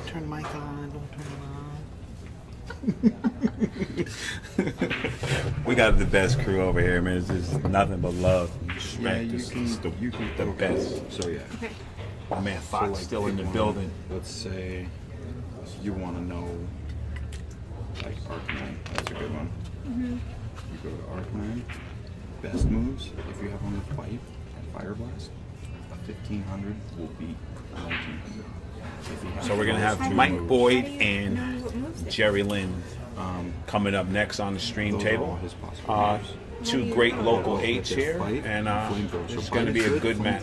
Turn the mic on. Don't turn it on. We got the best crew over here, man. It's just nothing but love. Yeah, It's the best. So yeah. Okay. My man Fox like, still in the pick one. building. Let's say you want to know, like Arcanine. That's a good one. You go to Arcanine. Best moves, if you have on the fight and Fire Blast, a 1500 will beat 1900. So we're gonna have Mike Boyd and Jerry Lynn coming up next on the stream table. Two great local eights here, and it's going to be a good match.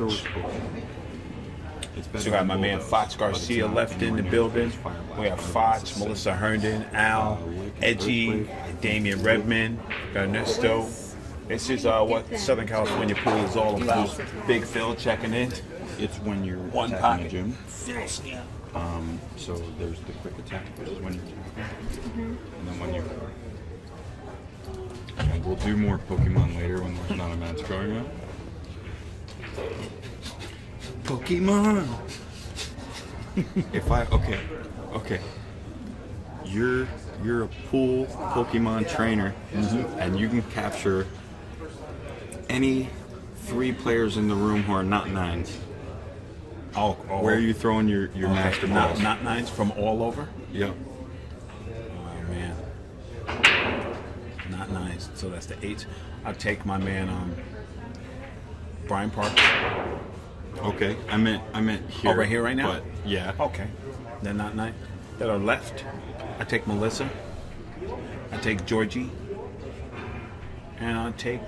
So we got my man Fox Garcia left in the building. We have Fox, Melissa Herndon, Al, Edgy, Damian Redman, Ernesto. This is what Southern California pool is all about. Big Phil checking in. It's when you're One attacking pocket. the gym. So there's the quick attack, which is when you're attacking. And then when you're... And we'll do more Pokemon later when there's not a match going on. Pokemon! Okay. You're a pool Pokemon trainer, and you can capture any 3 players in the room who are not 9s. Oh, Where are you throwing your master balls? Not 9s from all over? Yep. Oh, man. Not 9s. So that's the 8s. I'll take my man Brian Parks. Okay. I meant here. Oh, right here right now? But yeah. Okay. They're not 9. That are left. I take Melissa. I take Georgie. And I'll take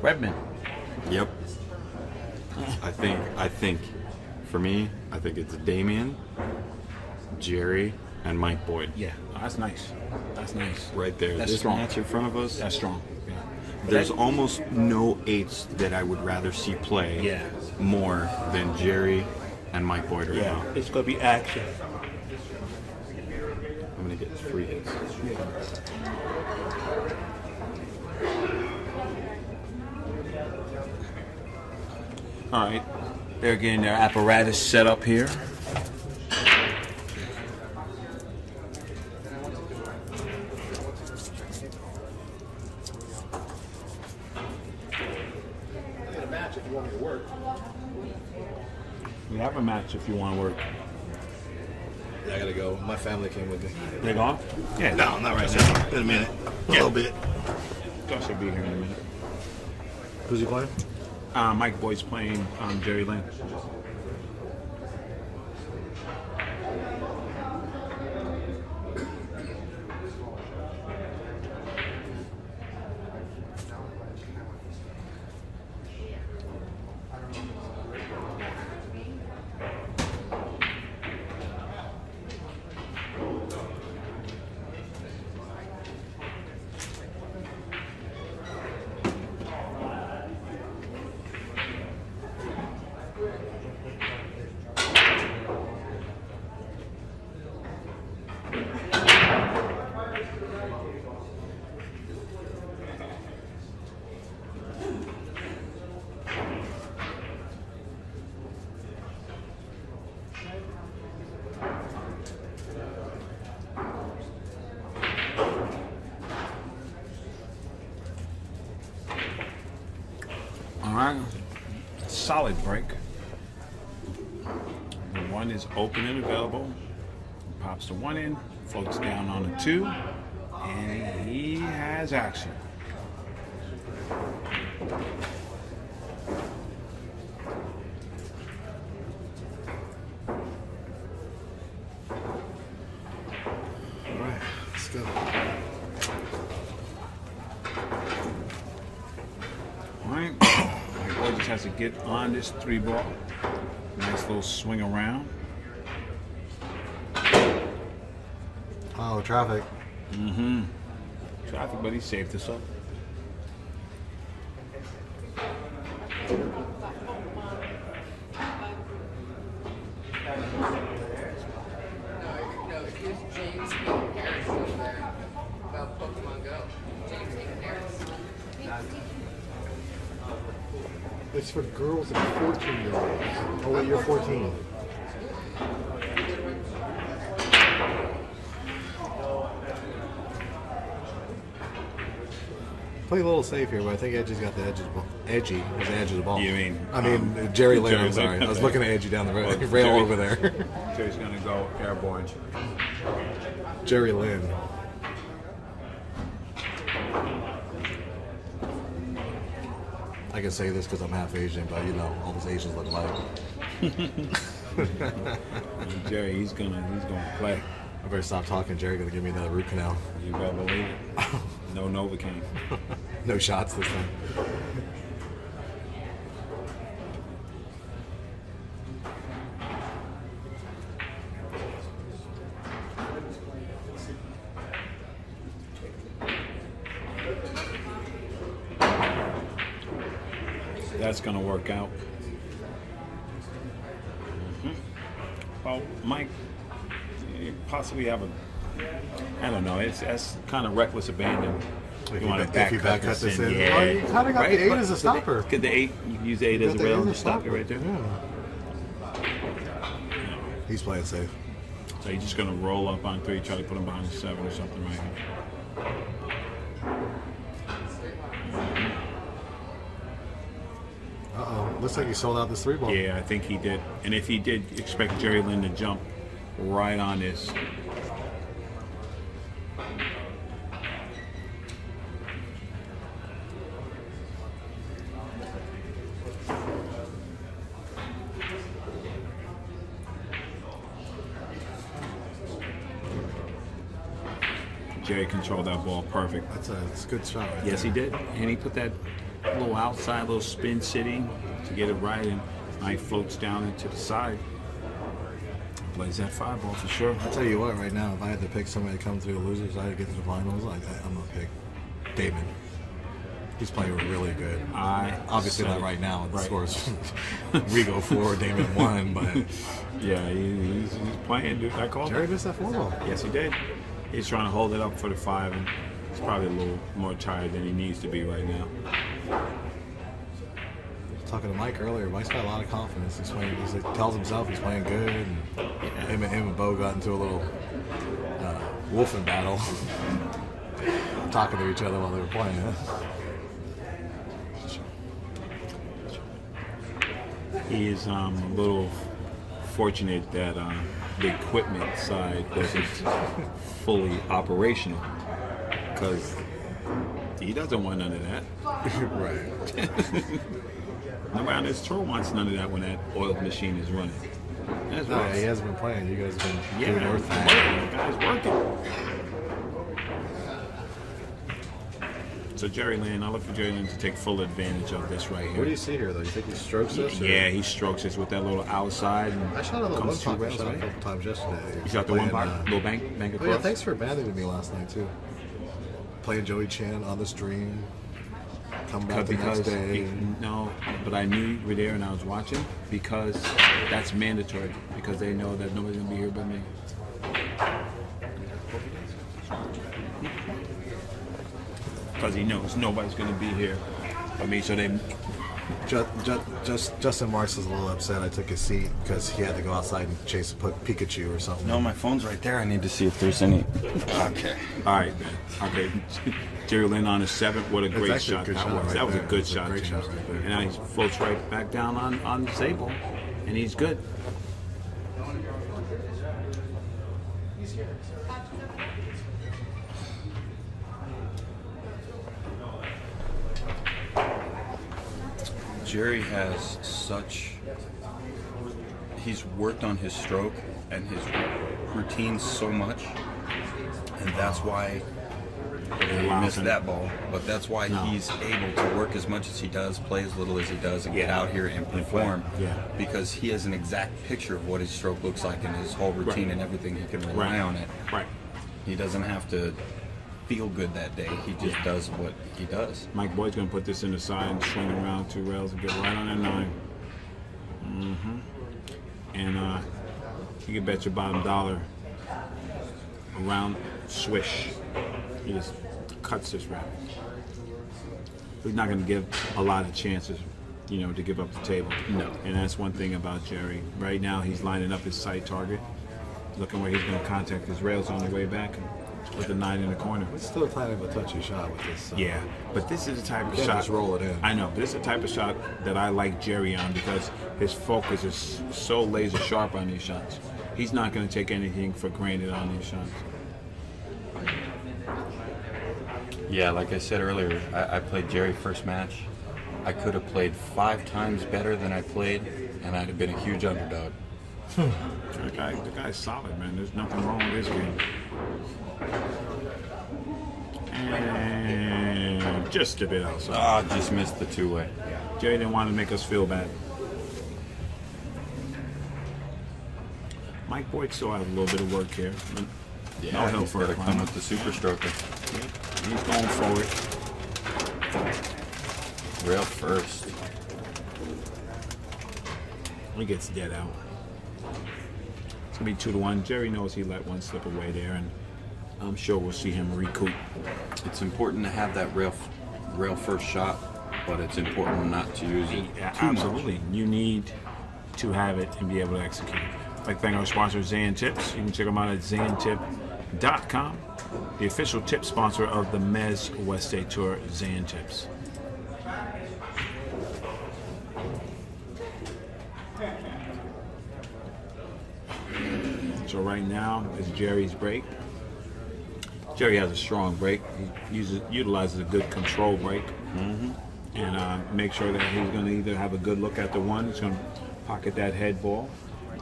Redmond. Yep. I think for me, I think it's Damien, Jerry, and Mike Boyd. Yeah, that's nice. That's nice. Right there. That's This strong. match in front of us. That's strong. Yeah. There's almost no 8s that I would rather see play more than Jerry and Mike Boyd right now. It's gonna be action. I'm gonna get 3 hits. All right, they're getting their apparatus set up here. We have a match if you want to work. I gotta go. My family came with me. They gone? Yeah. No, not right now. In a minute. A little bit. Josh will be here in a minute. Who's he playing? Mike Boyd's playing Jerry Lynn. All right, solid break. The 1 is open and available. Pops the 1 in, floats down on the 2, and he has action. All right, let's go. All right, Mike Boyd just has to get on this 3 ball. Nice little swing around. Oh, traffic. Traffic, but he saved us up. It's for girls and 14-year-olds. Oh, wait, you're 14. Play a little safe here, but I think Edgy's got the edge of the ball. Edgy is the edge of the ball. You mean? Jerry Lynn. Jerry I'm sorry. Lynn. I was looking at Edgy down the Well, rail Jerry- over there. Jerry's gonna go airborne. Jerry Lynn. I can say this because I'm half Asian, but you know, all those Asians look alike. Jerry, he's gonna play. I better stop talking. Jerry gonna give me another root canal. You better believe it. No Novocaine. No shots this time. That's gonna work out. Well, Mike, you possibly have a. I don't know. That's kind of reckless abandon. If You want to if you back cut this in, Yeah. oh, you kind of got the 8 But as a stopper. Could the 8 you use 8 as a Got the rail 8 to as a stop it stopper. right there? Yeah. He's playing safe. So you're just gonna roll up on 3, try to put him behind the 7 or something right here. Uh-oh. Looks like he sold out this 3 ball. Yeah, I think he did. And if he did, expect Jerry Lynn to jump right on this. Jerry controlled that ball perfect. That's a good shot right Yes, there. he did. And he put that little outside, little spin sitting to get it right, and now he floats down into the side. Plays that 5 ball for sure. I'll tell you what, right now, if I had to pick somebody to come through the losers, I had to get to the finals, I'm going to pick Damon. He's playing really good. Obviously not right now. The scores we go 4, Damon 1, but Yeah, he's playing, dude. I called Jerry him. missed that 4 ball. Yes, he did. He's trying to hold it up for the 5, and he's probably a little more tired than he needs to be right now. Talking to Mike earlier, Mike's got a lot of confidence. He tells himself he's playing good. And him and Bo got into a little wolfing battle, talking to each other while they were playing. He is a little fortunate that the equipment side wasn't fully operational, because he doesn't want none of that. Right. Nobody on this tour wants none of that when that oiled machine is running. That's No, right. he hasn't been playing. You guys have been Yeah, doing your the thing. guy's working. So Jerry Lynn, I look for Jerry Lynn to take full advantage of this right here. What do you see here, though? You think he strokes this? or- Yeah, he strokes this with that little outside. And I shot a little one comes 2 pocket rails, shot a right? couple times yesterday. You shot the one Playing, bar, little bank Oh, across. yeah, thanks for banding with me last night, too. Playing Joey Chan on the stream. Come back the next day. No, but I knew you were there and I was watching, because that's mandatory, because they know that nobody's gonna be here but me. Because he knows nobody's gonna be here but me, so they. Justin Marks is a little upset I took his seat because he had to go outside and chase Pikachu or something. No, my phone's right there. I need to see if there's any. Okay. All right, man. Okay, Jerry Lynn on his 7th. What a great actually a shot good that shot was. right That was a there. good It's a shot. great too. shot right there. And now he floats right back down on the table, and he's good. Jerry has such. He's worked on his stroke and his routine so much, and that's why he missed that ball. But that's why he's able to work as much as he does, play as little as he does, and get Yeah. out here and perform. Yeah. Because he has an exact picture of what his stroke looks like and his whole routine Right. and everything. He can rely Right. on it. Right. He doesn't have to feel good that day. He just Yeah. does what he does. Mike Boyd's gonna put this in the side and swing around 2 rails and get right on that 9. And you can bet your bottom dollar around swish. He just cuts this rabbit. He's not gonna give a lot of chances, to give up the table. No. And that's one thing about Jerry. Right now, he's lining up his sight target, looking where he's gonna contact his rails on the way back. with the 9 in the corner. It's still kind of a touchy shot with this. Yeah, but this is the type of can't shot. just roll it in. I know. This is the type of shot that I like Jerry on because his focus is so laser sharp on these shots. He's not going to take anything for granted on these shots. Yeah, like I said earlier, I played Jerry first match. I could have played 5 times better than I played, and I'd have been a huge underdog. The guy's solid, man. There's nothing wrong with this game. And just a bit outside. Ah, just missed the 2-way. Jerry didn't want to make us feel bad. Mike Boyd still has a little bit of work here. But Yeah, no help he's for got to a come climber. with the super stroker. He's going forward. Rail first. He gets dead out. It's going to be 2-1. Jerry knows he let one slip away there, and I'm sure we'll see him recoup. It's important to have that rail first shot, but it's important not to use it too much. Absolutely. You need to have it and be able to execute. I'd like to thank our sponsor, Zan Tips. You can check them out at zantip.com. The official tip sponsor of the Mez West State Tour, Zan Tips. So right now is Jerry's break. Jerry has a strong break. He utilizes a good control break. And make sure that he's going to either have a good look at the one, he's going to pocket that head ball,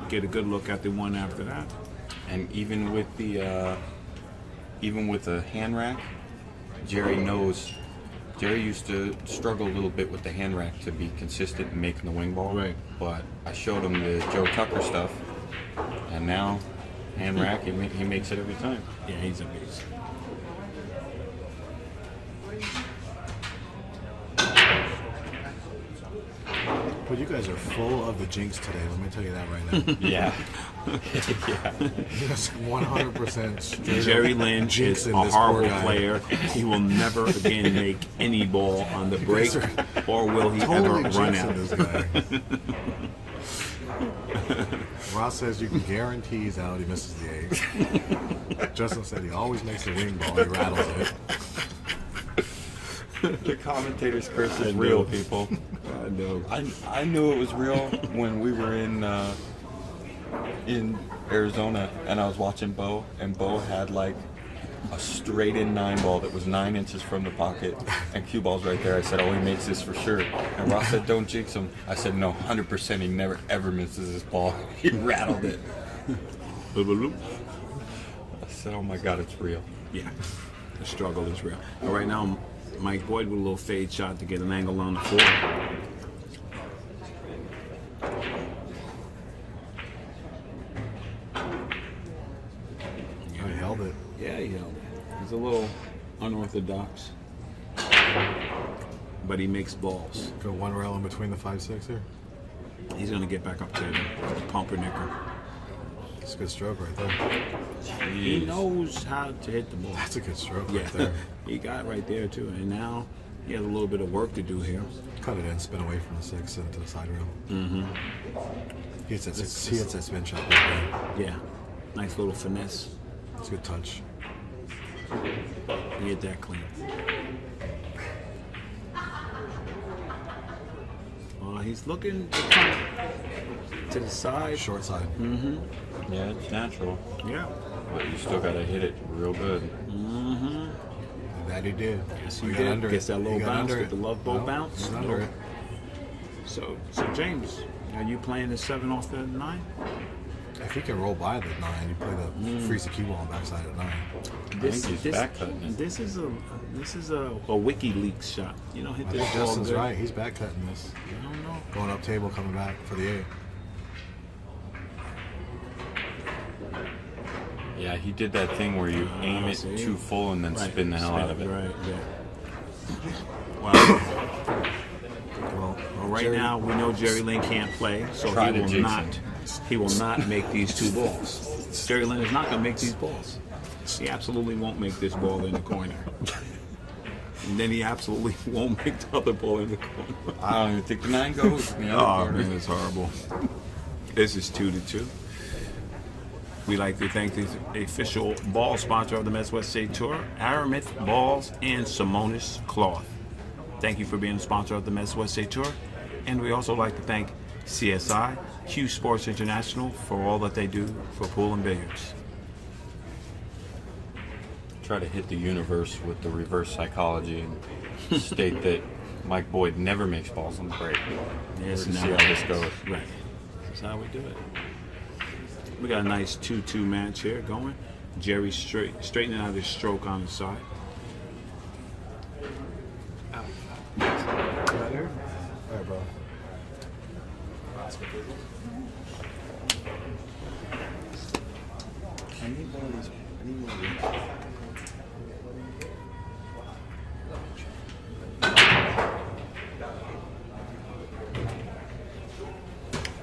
get a good look at the one after that. And even with the hand rack, Jerry knows. Jerry used to struggle a little bit with the hand rack to be consistent in making the wing ball. Right. But I showed him the Joe Tucker stuff, and now hand rack he makes it every time. Yeah, he's a beast. But you guys are full of the jinx today. Let me tell you that right now. Yeah. Just 100% straight Jerry up Lynch is a jinxing this horrible poor guy. player. He will never again make any ball on the break, guys are or will he Totally ever run jinxing out. this guy. Ross says you can guarantee he's out. He misses the 8. Justin said he always makes the wing ball. He rattles it. The commentator's curse is real, people. I know. I knew it was real when we were in Arizona and I was watching Bo, and Bo had like a straight in 9 ball that was 9 inches from the pocket, and cue ball's right there. I said, oh, he makes this for sure. And Ross said, don't jinx him. I said, no, 100% he never ever misses this ball. He rattled it. I said, oh my God, it's real. Yeah, the struggle is real. But right now, Mike Boyd with a little fade shot to get an angle on the floor. He held it. Yeah, he held it. He's a little unorthodox, but he makes balls. Go one rail in between the 5-6 here. He's going to get back up to the pumpernickel. It's a good stroke right there. He knows how to hit the ball. That's a good stroke Yeah, right there. he got it right there too. And now he has a little bit of work to do here. Cut it in, spin away from the 6 into the side rail. He hits that spin shot right there. Yeah, nice little finesse. It's a good touch. Get that clean. He's looking to come to the side. Short side. Yeah, it's natural, Yeah. but you still gotta hit it real good. That he did. Yes, He he got did. under Gets it. that little He got bounce, under get it. the love boat No, bounce. he's under it. So James, are you playing the 7 off the 9? If he can roll by the 9, you play the freeze the cue ball on backside at 9. I think he's back cutting it. This is a WikiLeaks shot. You don't hit I this think ball Justin's good. right. He's back cutting this. I don't know. Going up table, coming back for the 8. Yeah, he did that thing where you aim it see. too full and then spin the hell out of it. Right, yeah. Well, right Jerry- now we know Jerry Lynn can't play, so Try he to will jinx not. him. He will not make these 2 balls. Jerry Lynn is not going to make these balls. He absolutely won't make this ball in the corner. And then he absolutely won't make the other ball in the corner. I don't even think the 9 goes in the other Oh corner. man, it's horrible. This is 2-2. We'd like to thank the official ball sponsor of the Midwest State Tour, Aramith Balls and Simonis Cloth. Thank you for being a sponsor of the Midwest State Tour. And we also like to thank CSI CueSports International for all that they do for pool and billiards. Try to hit the universe with the reverse psychology and state that Mike Boyd never makes balls on the break. Yes, We're to see how this goes. Right. That's how we do it. We got a nice 2-2 match here going. Jerry straightening out his stroke on the side. Right here? All right, bro. I need one of these. I need one of these.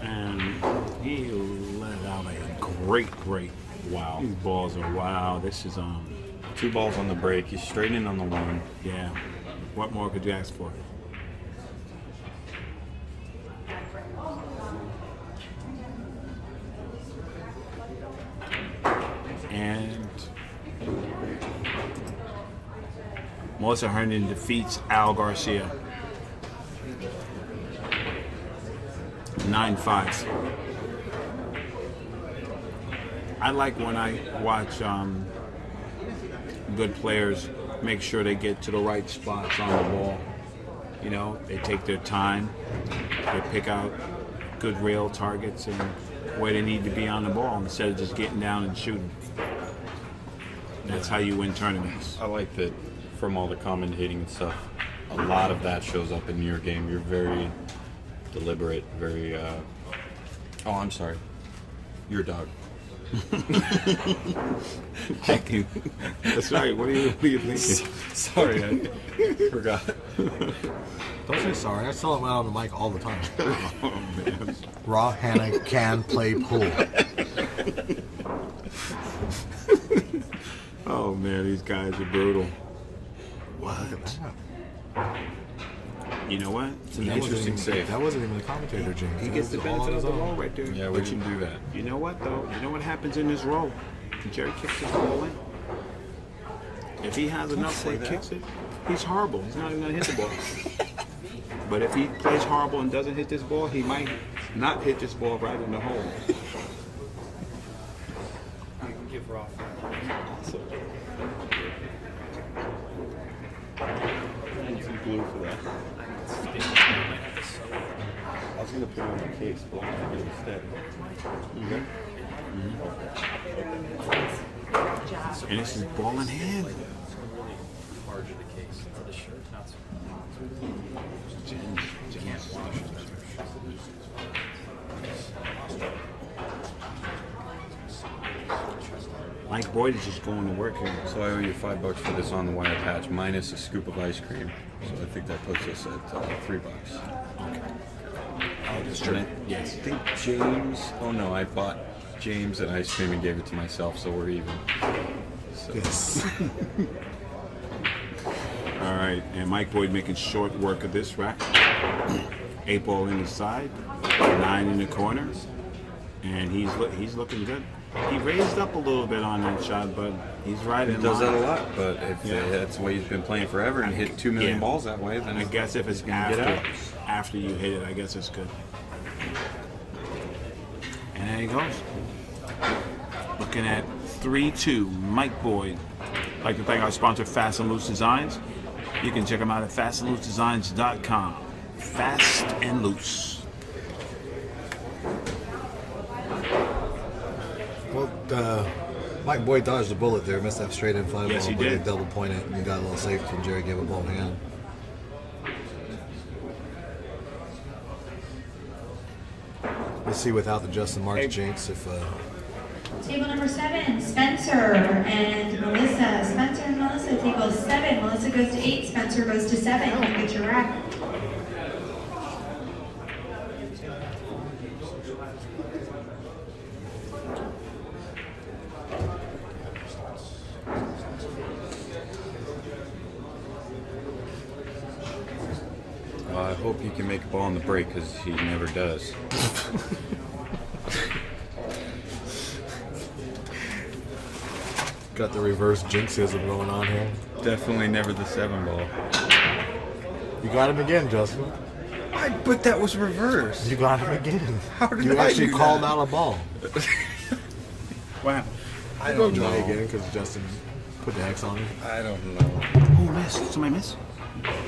And he let out a great. Wow. These balls are wow. This is 2 balls on the break. He's straightening on the one. yeah. What more could you ask for? And Melissa Herndon defeats Al Garcia. 9-5. I like when I watch good players make sure they get to the right spots on the ball. You know, they take their time, they pick out good rail targets and where they need to be on the ball instead of just getting down and shooting. That's how you win tournaments. I like that from all the commentating and stuff, a lot of that shows up in your game. You're very deliberate, very, oh, I'm sorry. Your dog. Thank you. That's right. What are you thinking? Sorry, I forgot. Don't say sorry. I tell him out on the mic all the time. Oh, man. Raw Hannah can play pool. Oh, man, these guys are brutal. What? You know what? It's an interesting save. That wasn't even the commentator, James. He That gets the was all on benefit of his the own. roll right there. Yeah, we can do that. You know what, though? You know what happens in this roll? Jerry kicks his ball in. If he has enough where he kicks it, he's horrible. He's not even going to hit the ball. But if he plays horrible and doesn't hit this ball, he might not hit this ball right in the hole. You can give Roth I need some glue for that. I was gonna put it on the case, but I'm gonna get it instead. Okay. And this is ball in hand. Large of the case for the shirt, not so. Mike Boyd is just going to work here. So I owe you $5 for this on the wire patch minus a scoop of ice cream. So I think that puts us at $3. Oh, that's And Yes. I think James. Oh no, I bought James an ice cream and gave it to myself, so we're even. So. Yes. All right, and Mike Boyd making short work of this rack. 8 ball in the side, 9 in the corner, and he's looking good. He raised up a little bit on that shot, but he's right in He does line. that a lot, but if Yeah. that's the way he's been playing forever and hit 2 million Yeah. balls that way, then I guess if it's gonna get out. after you hit it, I guess it's good. And there he goes. Looking at 3-2, Mike Boyd. I'd like to thank our sponsor, Fast and Loose Designs. You can check them out at fastandloosedesigns.com. Fast and Loose. Well, Mike Boyd dodged a bullet there. Missed that straight in fly Yes, ball, he but did. double point it and he got a little safety and Jerry gave a ball hand. Let's see without the Justin Marks jinx if Table number 7, Spencer and Melissa. Spencer and Melissa, table 7. Melissa goes to 8, Spencer goes to 7. You get your rack. I hope he can make a ball on the break because he never does. got the reverse jinxism going on here. Definitely never the 7 ball. You got him again, Justin. But that was reversed. You got him again. How did You I actually do called that? out a ball. What happened? I Go don't try know. again because Justin put the X on him. I don't know. Who missed? Somebody missed?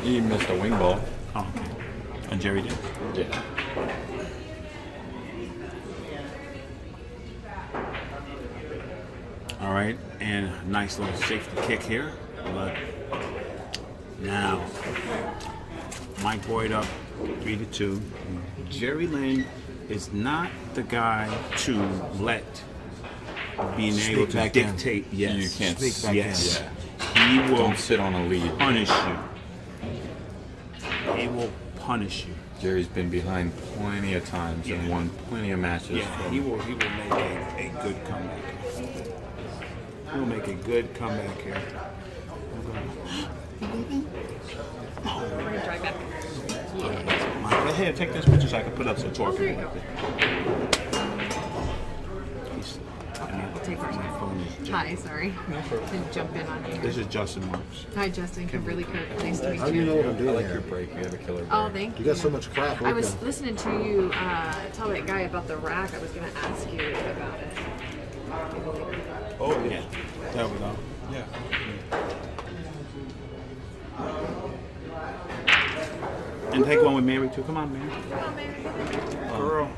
He missed a wing ball. Oh, okay. And Jerry did. Yeah. All right, and a nice little safety kick here. But now, Mike Boyd up 3-2. Jerry Lynn is not the guy to let being Sneak able to back in. dictate. Yes, You can't Sneak back yes. in. He will Don't sit on a lead. punish you. He will punish you. Jerry's been behind plenty of times and won plenty of matches. Yeah, he will make a good comeback. He will make a good comeback here. Drive back. Go ahead, take this picture so I can put up some talk. There you go. I'll take it. My phone is Hi, sorry. Didn't jump in on you. This is Justin Marks. Hi, Justin. Kimberly Kirk. Nice to meet How do you know what I'm I doing like here? your break. You have a killer break. Oh, thank you. You got so much crap. I was open. listening to you tell that guy about the rack. I was going to ask you about it. Oh, yeah. There we go. Yeah. And take one with Mary, too. Come on, Mary. Girl.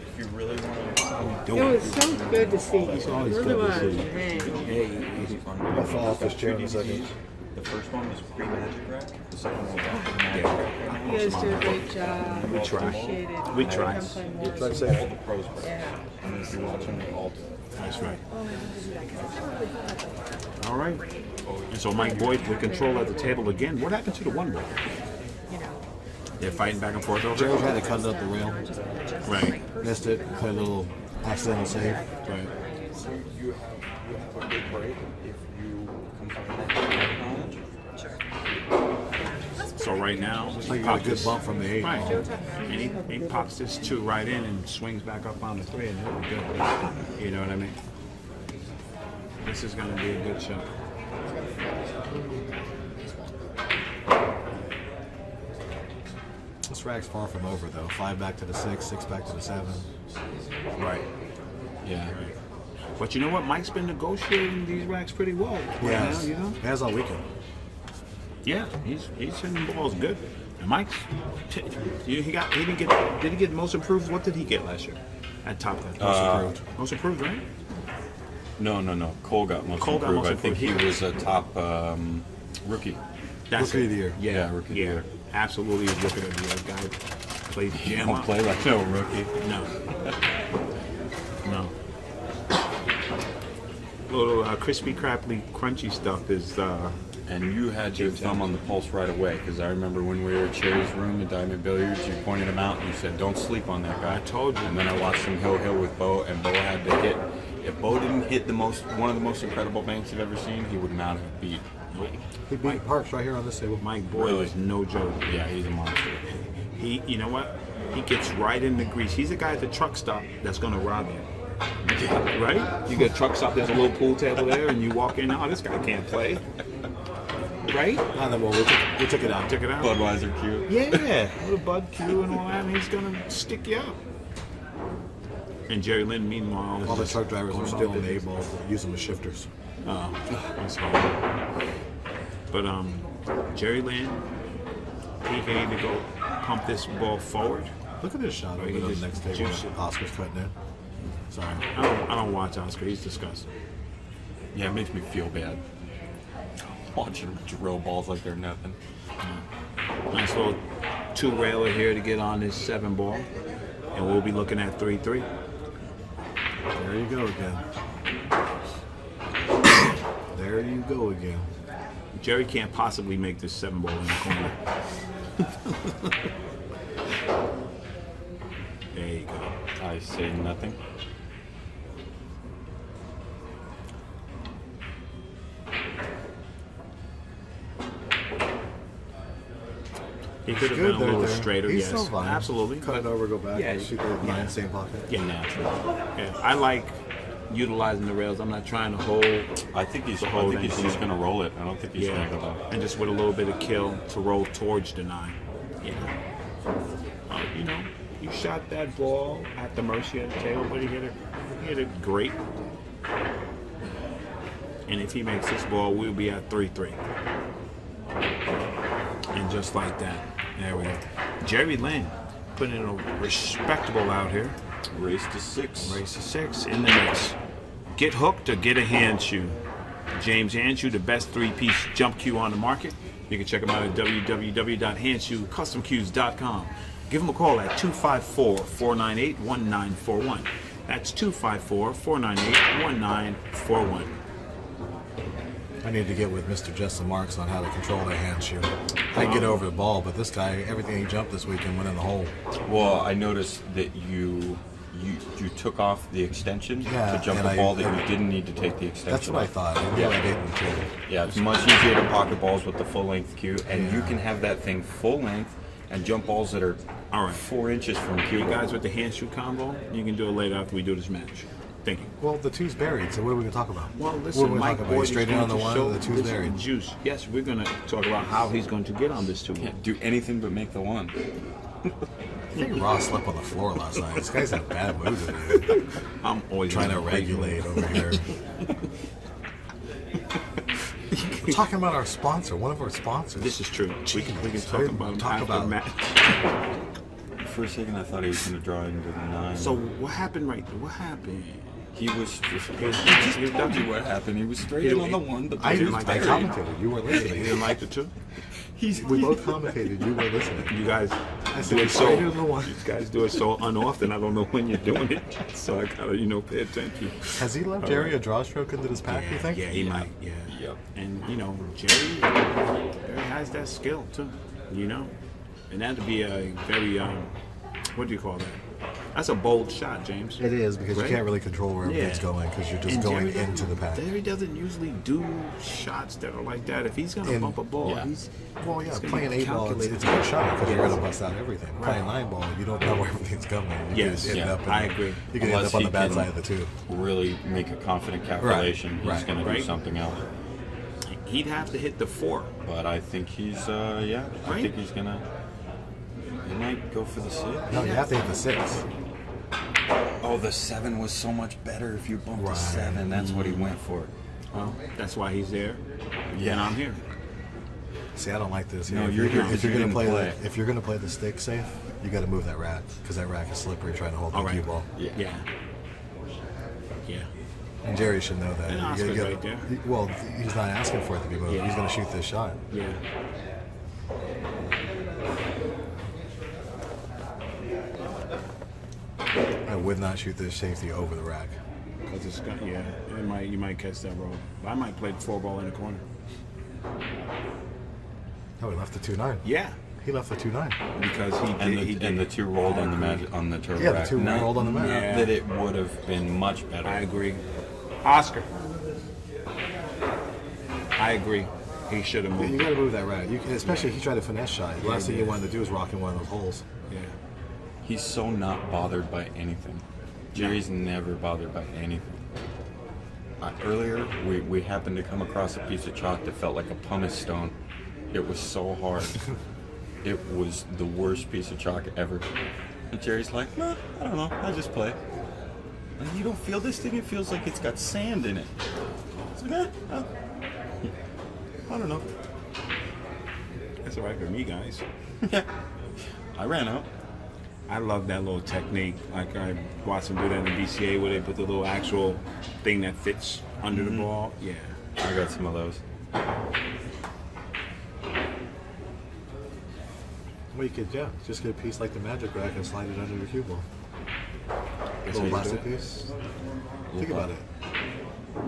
If you really want to Do It was so good to see you. It's always It good to was, see you. man. Hey, I'll fall off this chair in a second. The first one was pre-magic rack. The second one was after the magic Yeah. rack. You guys do a great job. We try. Appreciate it. We try. Come play more. Try to All say the pros break. Yeah. And if you're watching the alt. That's right. All right. And so Mike Boyd with control at the table again. What happened to the one boy? You know, They're fighting back and forth over Jerry it? tried to cut it up the rail. Right. Missed it. Played a little accidental save. Right. You have a good break if you combine that knowledge. So right now, Like you got a good bump from the 8. Right. And he pops this 2 right in and swings back up on the 3, and it'll be good. You know what I mean? This is going to be a good shot. This rack's far from over though. 5 back to the 6, 6 back to the 7. Right. Yeah. Right. But you know what? Mike's been negotiating these racks pretty well. Right now, Yes. you know? He has all weekend. Yeah, he's hitting the balls good. And Mike's, he didn't get. Did he get most improved? What did he get last year at Top Gun? Most improved. Most improved, right? No. Cole got most Cole got improved. most I think he improved. was a top rookie. That's Rookie it. of the year. Yeah, Rookie of the yeah, year. absolutely. He's rookie of the year. Guy plays He jam don't up. play like no rookie. No. No. Little crispy, crappy, crunchy stuff is. And you had your thumb on the pulse right away, because I remember when we were at Cherry's room at Diamond Billiards, you pointed him out and you said, "Don't sleep on that guy." I told you. And then I watched him hill with Bo, and Bo had to hit. If Bo didn't hit one of the most incredible banks you've ever seen, he would not have beat. He beat Parks right here on this table. Mike Boyd Really? is no joke. Yeah, he's a monster. He, you know what? He gets right in the grease. He's a guy at the truck stop that's gonna rob you. Right? You get a truck stop. There's a little pool table there, and you walk in. Oh, this guy can't play. Right? Not that well. We took it out. Took it out. Budweiser Q. Yeah, little Bud Q and all that, and he's gonna stick you up. And Jerry Lynn, meanwhile, is All the just truck drivers are going still about in business. 8 balls, use them as shifters. Oh, that's hard. But Jerry Lynn, he can either go pump this ball forward. Look at this shot over He there on just the next table. juice it. Oscar's cutting in. Sorry. I don't watch Oscar. He's disgusting. Yeah, it makes me feel bad. Watching him drill balls like they're nothing. Nice little 2-railer here to get on this 7 ball, and we'll be looking at 3-3. There you go again. There you go again. Jerry can't possibly make this 7 ball in the corner. There you go. I say nothing. He could have Good been a little there. straighter, He's yes. so fine. Absolutely. Cut it over, go back. Yeah, Shoot the line, same pocket. Yeah, natural. Yeah, I like utilizing the rails. I'm not trying to hold. I think he's hold just anything. going to roll it. I don't think he's going to go down. And just with a little bit of kill to roll towards the 9. Yeah. You know, you shot that ball at the mercy of the tail, but he hit it great. And if he makes this ball, we'll be at 3-3. And just like that, there we go. Jerry Lynn putting in a respectable out here. Race to 6. Race to 6 in the mix. Get hooked or get a hand shoe. James Handshoe, the best 3-piece jump cue on the market. You can check him out at www.handshoecustomcues.com. Give him a call at 254-498-1941. That's 254-498-1941. I need to get with Mr. Justin Marks on how to control that hand shoe. I can get over the ball, but this guy, everything he jumped this weekend went in the hole. Well, I noticed that you took off the extension to jump and a ball that you didn't need to take the extension. That's what I off. thought. I really didn't too. Yeah, it's much easier to pocket balls with the full length cue, and you can have that thing full length and jump balls that are 4 inches from cue. You guys with the hand shoe combo, you can do it later after we do this match. Thank you. Well, the 2's buried, so what are we going to talk about? Well, what are listen, we Mike talk about? Boyd Straight is in on going the to 1, show the 2's this buried. juice. Yes, we're going to talk about how he's going to get on this 2. Can't do anything but make the 1. I think Ross slept on the floor last night. This guy's in a bad mood today. I'm always Trying to regulate over here. We're talking about our sponsor, one of our sponsors. This is true. We can Jeez, talk about him after the match. For a second, I thought he was going to draw into the 9. So what happened right there? What happened? he was just. He was told you what happened. He was straight in on the 1, but I the 2's buried. commentated. You were listening. You didn't like the 2? We both commentated. You were listening. You guys said do it it's so. straight in the 1. You guys do it so unoften. I don't know when you're doing it, so I gotta pay attention. Has he left Jerry a draw stroke into this pack, you think? Yeah, he might. Yeah. Yep. And Jerry has that skill too. And that'd be a very what do you call that? That's a bold shot, James. It is, because Right? you can't really control where everything's going, because you're just And going Jerry into the pack. Jerry doesn't usually do shots that are like that. If he's gonna And- bump a ball, Yeah. he's Well, he's yeah, gonna playing be 8-ball, it's a calculated. good shot, because you're Yes. going to bust out everything. Right. Playing 9-ball, you don't know where everything's going. You Yes. can end Yeah, up in, I agree. You can Unless end up on he the bad can side of the 2. really make a confident calculation. He's right, going to do right. something else. He'd have to hit the 4. But I think he's, I Right? think he's going to. He might go for the 6. No, you have to hit the 6. Oh, the 7 was so much better if you bumped the Right. 7. That's what he went for. Well, that's why he's there. Yeah. And I'm here. See, I don't like this. No, if you're here if because you're you gonna didn't play, play. if you're gonna play the stick safe, you got to move that rack, because that rack is slippery trying to hold the All right. cue ball. Yeah. Yeah. And Jerry should know that. And You Oscar's gotta- right there. Well, he's not asking for it to be moved. Yeah. He's gonna shoot this shot. Yeah. I would not shoot this safety over the rack. Because it's got, you might catch that roll. I might play the 4-ball in the corner. Oh, he left the 2-9. Yeah. He left the 2-9. Because And the 2 rolled on the on the turtle Yeah, the rack. 2 Not- rolled on the mat. not Yeah. that it would have been much better. I agree. Oscar. I agree. He should have You moved. got to move that rack, especially if he tried a finesse shot. The last thing you yeah. wanted to do is rock in one of those holes. Yeah. He's so not bothered by anything. Jerry's never bothered by anything. Earlier, we happened to come across a piece of chalk that felt like a pumice stone. It was so hard. It was the worst piece of chalk ever. And Jerry's like, nah, I don't know, I just play. And you don't feel this thing, it feels like it's got sand in it. It's like, I don't know. That's all right for me, guys. Yeah. I ran out. I love that little technique. Like I watched them do that in the BCA where they put the little actual thing that fits under the ball. Yeah. I got some of those. Well, you could, just get a piece like the magic rack and slide it under the cue ball. That's Little how you do plastic it. piece. Think about it.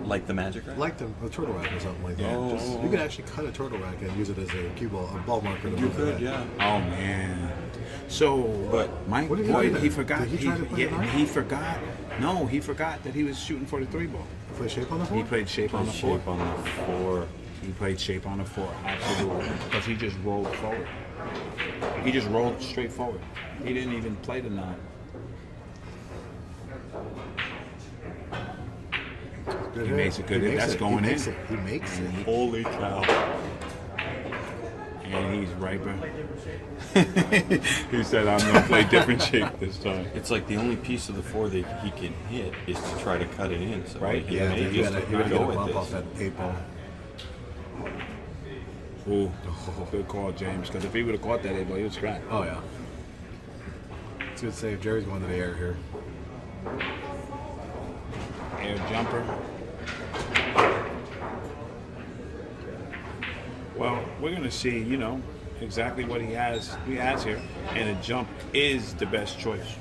Like the magic rack? Like a turtle rack or something like that. Yeah. Just, you could actually cut a turtle rack and use it as a cue ball, a ball marker to You move the could, net. yeah. Oh man. So, But Mike What did he Boyd, do he then? forgot. Did he try to play it right? he forgot. No, he forgot that he was shooting for the 3-ball. Play shape on the He floor? played shape on the 4. Shape on the 4. He played shape on the 4, absolutely. Because he just rolled forward. He just rolled straight forward. He didn't even play the 9. Good He hit. makes a good He hit. makes That's it. going He makes in. It. He makes it. Holy cow. And he's right back. He said, I'm going to play different shape this time. It's like the only piece of the 4 that he can hit is to try to cut it in. So Right. he Yeah, may you just gotta go get a with bump this. off that 8 ball. Ooh, good call, James. Because if he would have caught that 8 ball, he was scratched. Oh yeah. It's a good save. Jerry's going to the air here. Air jumper. Well, we're going to see, exactly what he has here. And a jump is the best choice.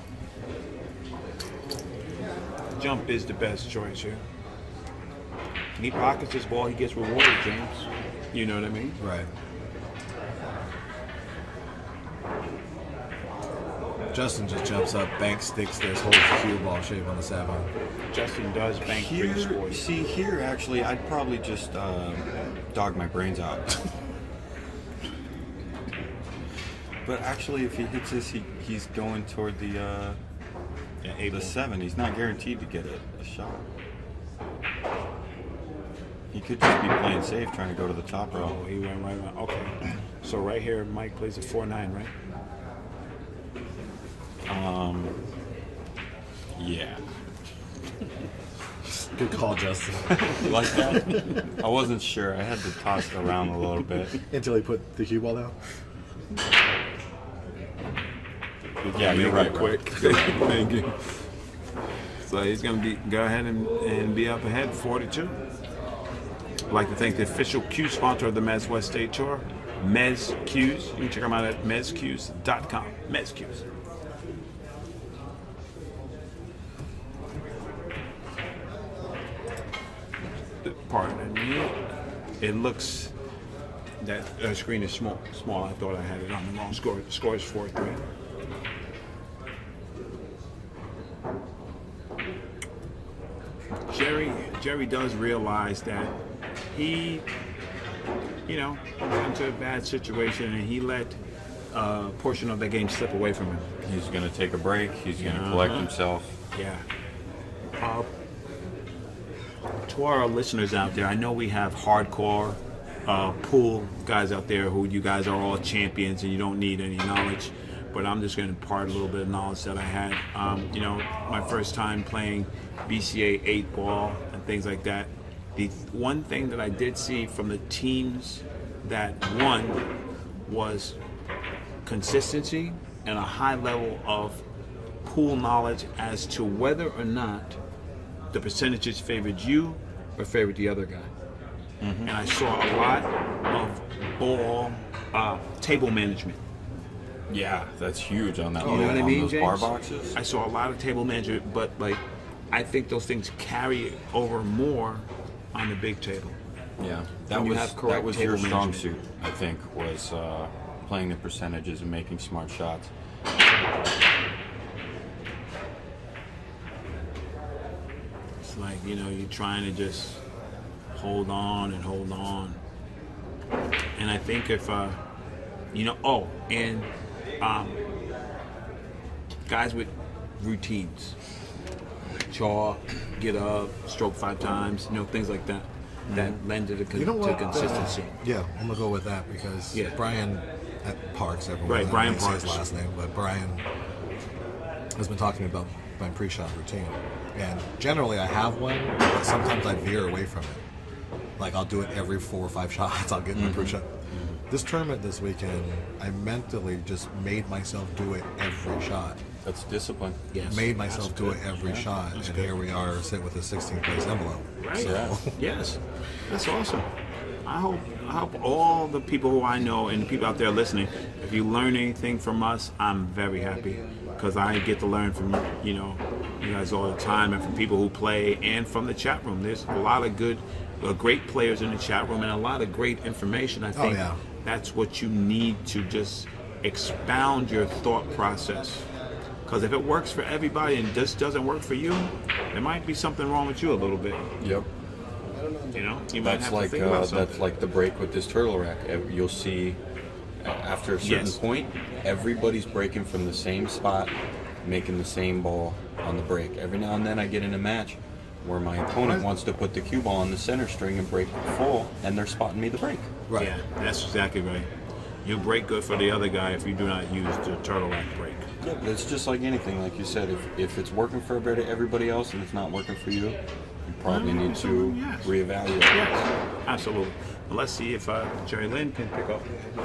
Jump is the best choice here. He pockets his ball, he gets rewarded, James. You know what I mean? Right. Justin just jumps up, bank sticks this, holds the cue ball shape on the 7. Justin does bank Here, free scores. see here, actually, I'd probably just dog my brains out. But actually, if he hits this, he's going toward the 7. He's not guaranteed to get a shot. He could just be playing safe, trying to go to the top row. Oh, he went right around. Okay. So right here, Mike plays a 4-9, right? Yeah. Good call, Justin. You like that? I wasn't sure. I had to toss it around a little bit. Until he put the cue ball down. Yeah, you're right. Quick. Thank you. So he's going to go ahead and be up ahead 4-2. I'd like to thank the official Q sponsor of the Mez West State Tour, Mez Qs. You can check them out at mezqs.com. Mez Qs. Pardon me. It looks that screen is small. I thought I had it on the wrong score. The score is 4-3. Jerry does realize that he, got into a bad situation and he let a portion of the game slip away from him. He's going to take a break. He's going to collect himself. Yeah. To our listeners out there, I know we have hardcore pool guys out there who you guys are all champions and you don't need any knowledge, but I'm just going to impart a little bit of knowledge that I had. My first time playing BCA 8 ball and things like that. The one thing that I did see from the teams that won was consistency and a high level of pool knowledge as to whether or not the percentages favored you or favored the other guy. And I saw a lot of ball table management. Yeah, that's huge on that. You know what I mean, those James? bar boxes. I saw a lot of table management, but I think those things carry over more on the big table. Yeah, When you have correct that was table your strong management. suit. I think was playing the percentages and making smart shots. It's like, you're trying to just hold on and hold on. And I think if, guys with routines, chalk, get up, stroke 5 times, things like that, that lend to the to consistency. Yeah, I'm gonna go with that because Yeah. Brian at Parks, everyone. Right, I Brian didn't say Parks. his last name, but Brian has been talking about my pre-shot routine, and generally I have one, but sometimes I veer away from it. Like I'll do it every 4 or 5 shots. I'll get my pre-shot. This tournament this weekend, I mentally just made myself do it every shot. That's discipline. Yes. Made myself do it every shot, and here we are, sit with a 16th place envelope. Right. So, Yes. That's awesome. I hope all the people who I know and the people out there listening, if you learn anything from us, I'm very happy because I get to learn from you guys all the time and from people who play and from the chat room. There's a lot of great players in the chat room and a lot of great information. I think yeah. that's what you need to just expound your thought process. Because if it works for everybody and this doesn't work for you, there might be something wrong with you a little bit. Yep. You might That's have like to think about something. that's like the break with this turtle rack. You'll see after a certain Yes. point, everybody's breaking from the same spot, making the same ball on the break. Every now and then I get in a match where my opponent wants to put the cue ball on the center string and break full, and they're spotting me the break. Right. Yeah, that's exactly right. You break good for the other guy if you do not use the turtle rack break. Yeah, but it's just like anything, like you said. If it's working for everybody else and it's not working for you, you probably need to reevaluate. Yes, absolutely. Well, let's see if Jerry Lynn can pick up.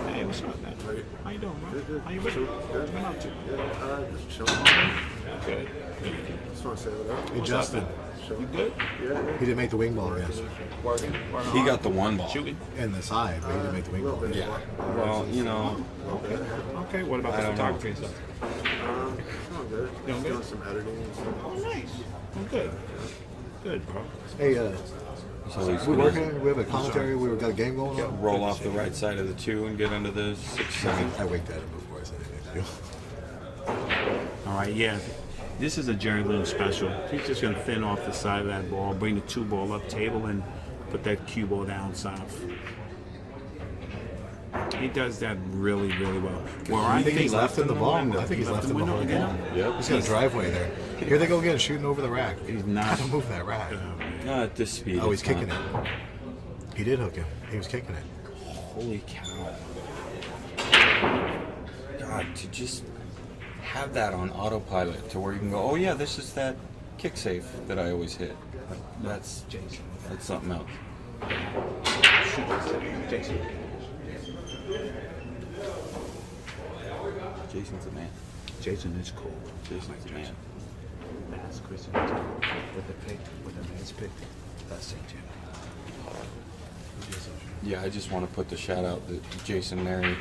Hey, what's up, man? How you doing, bro? How you been? What's been up to? Just chilling. Good. Just want to say what up. Hey, Justin. You good? He didn't make the wing ball, yes. Working He got the one ball. shooting. In the side, but he didn't make the wing ball. Yeah. Well, you know, Okay. What about the photography and stuff? Oh, good. Just doing some editing and stuff. Oh, nice. Oh, good. Good, bro. Hey, so he's we gonna working? We have a commentary. We got a game going on. roll off the right side of the 2 and get under the 6-7. I winked at him before I said anything to you. All right, yeah. This is a Jerry Lynn special. He's just going to thin off the side of that ball, bring the 2 ball up table, and put that cue ball down south. He does that really, really well. Well, I think he's left in the ball. I think he's left in the whole again. ball. Yep. He's got a driveway there. Here they go again, shooting over the rack. He's not. Don't move that rack. Not at this speed. Oh, he's it's kicking not. it. He did hook him. He was kicking it. Holy cow. God, to just have that on autopilot to where you can go, oh yeah, this is that kick safe that I always hit. That's something else. Jason. Jason's a man. Jason is cool. Jason's a man. That's Chris with the pick, with the man's pick. That's it, Jim. Yeah, I just want to put the shout out that Jason Mary